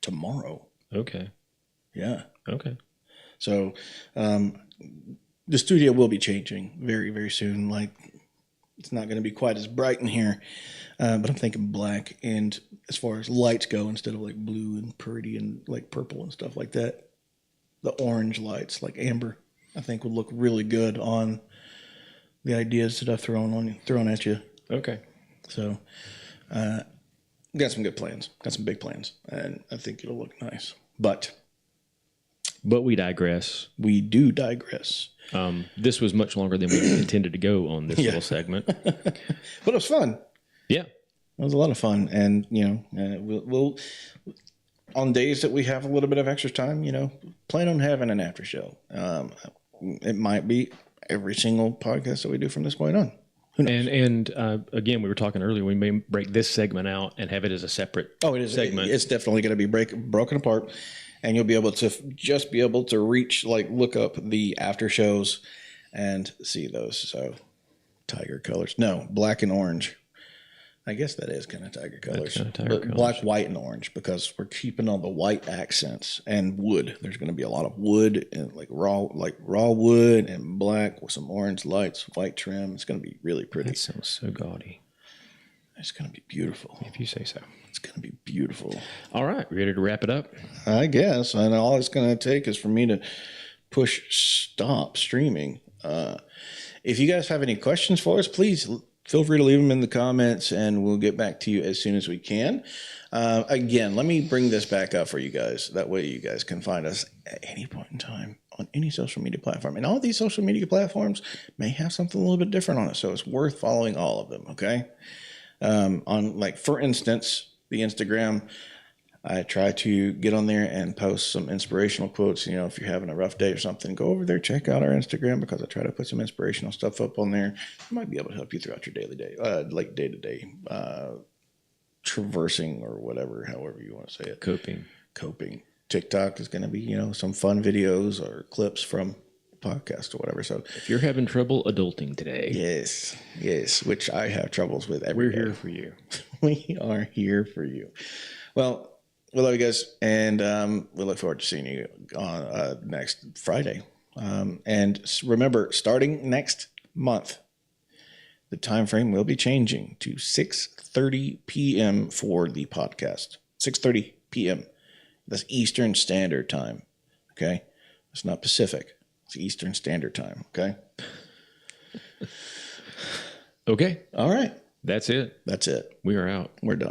tomorrow. Okay. Yeah. Okay. So the studio will be changing very, very soon. Like, it's not going to be quite as bright in here, but I'm thinking black. And as far as lights go, instead of like blue and pretty and like purple and stuff like that, the orange lights, like amber, I think would look really good on the ideas that I've thrown at you. Okay. So, got some good plans, got some big plans, and I think it'll look nice. But we digress. We do digress. This was much longer than we intended to go on this little segment. But it was fun. Yeah. It was a lot of fun. And, we'll on days that we have a little bit of extra time, plan on having an after show. It might be every single podcast that we do from this point on. Who knows? And again, we were talking earlier, we may break this segment out and have it as a separate segment. It's definitely going to be broken apart. And you'll be able to just be able to look up the after shows and see those. So, tiger colors. No, black and orange. I guess that is kind of tiger colors. But colors. Black, white, and orange, because we're keeping all the white accents and wood. There's going to be a lot of wood and raw wood and black with some orange lights, white trim. It's going to be really pretty. That sounds so gaudy. It's going to be beautiful. If you say so. It's going to be beautiful. All right. Ready to wrap it up? I guess. And all it's going to take is for me to push stop streaming. If you guys have any questions for us, please feel free to leave them in the comments and we'll get back to you as soon as we can. Again, let me bring this back up for you guys. That way you guys can find us at any point in time on any social media platform. And all these social media platforms may have something a little bit different on it. So it's worth following all of them. Okay. For instance, the Instagram, I try to get on there and post some inspirational quotes. If you're having a rough day or something, go over there, check out our Instagram, because I try to put some inspirational stuff up on there. It might be able to help you throughout your day-to-day traversing or whatever, however you want to say it. Coping. TikTok is going to be, some fun videos or clips from podcast or whatever. So if you're having trouble adulting today, yes, which I have troubles with every day. We're here for you. We are here for you. Well, we love you guys, and we look forward to seeing you on next Friday. And remember, starting next month, the time frame will be changing to 6:30 p.m. for the podcast. 6:30 p.m. That's Eastern Standard Time. Okay, it's not Pacific. It's Eastern Standard Time. Okay. Okay. All right. That's it. That's it. We are out. We're done.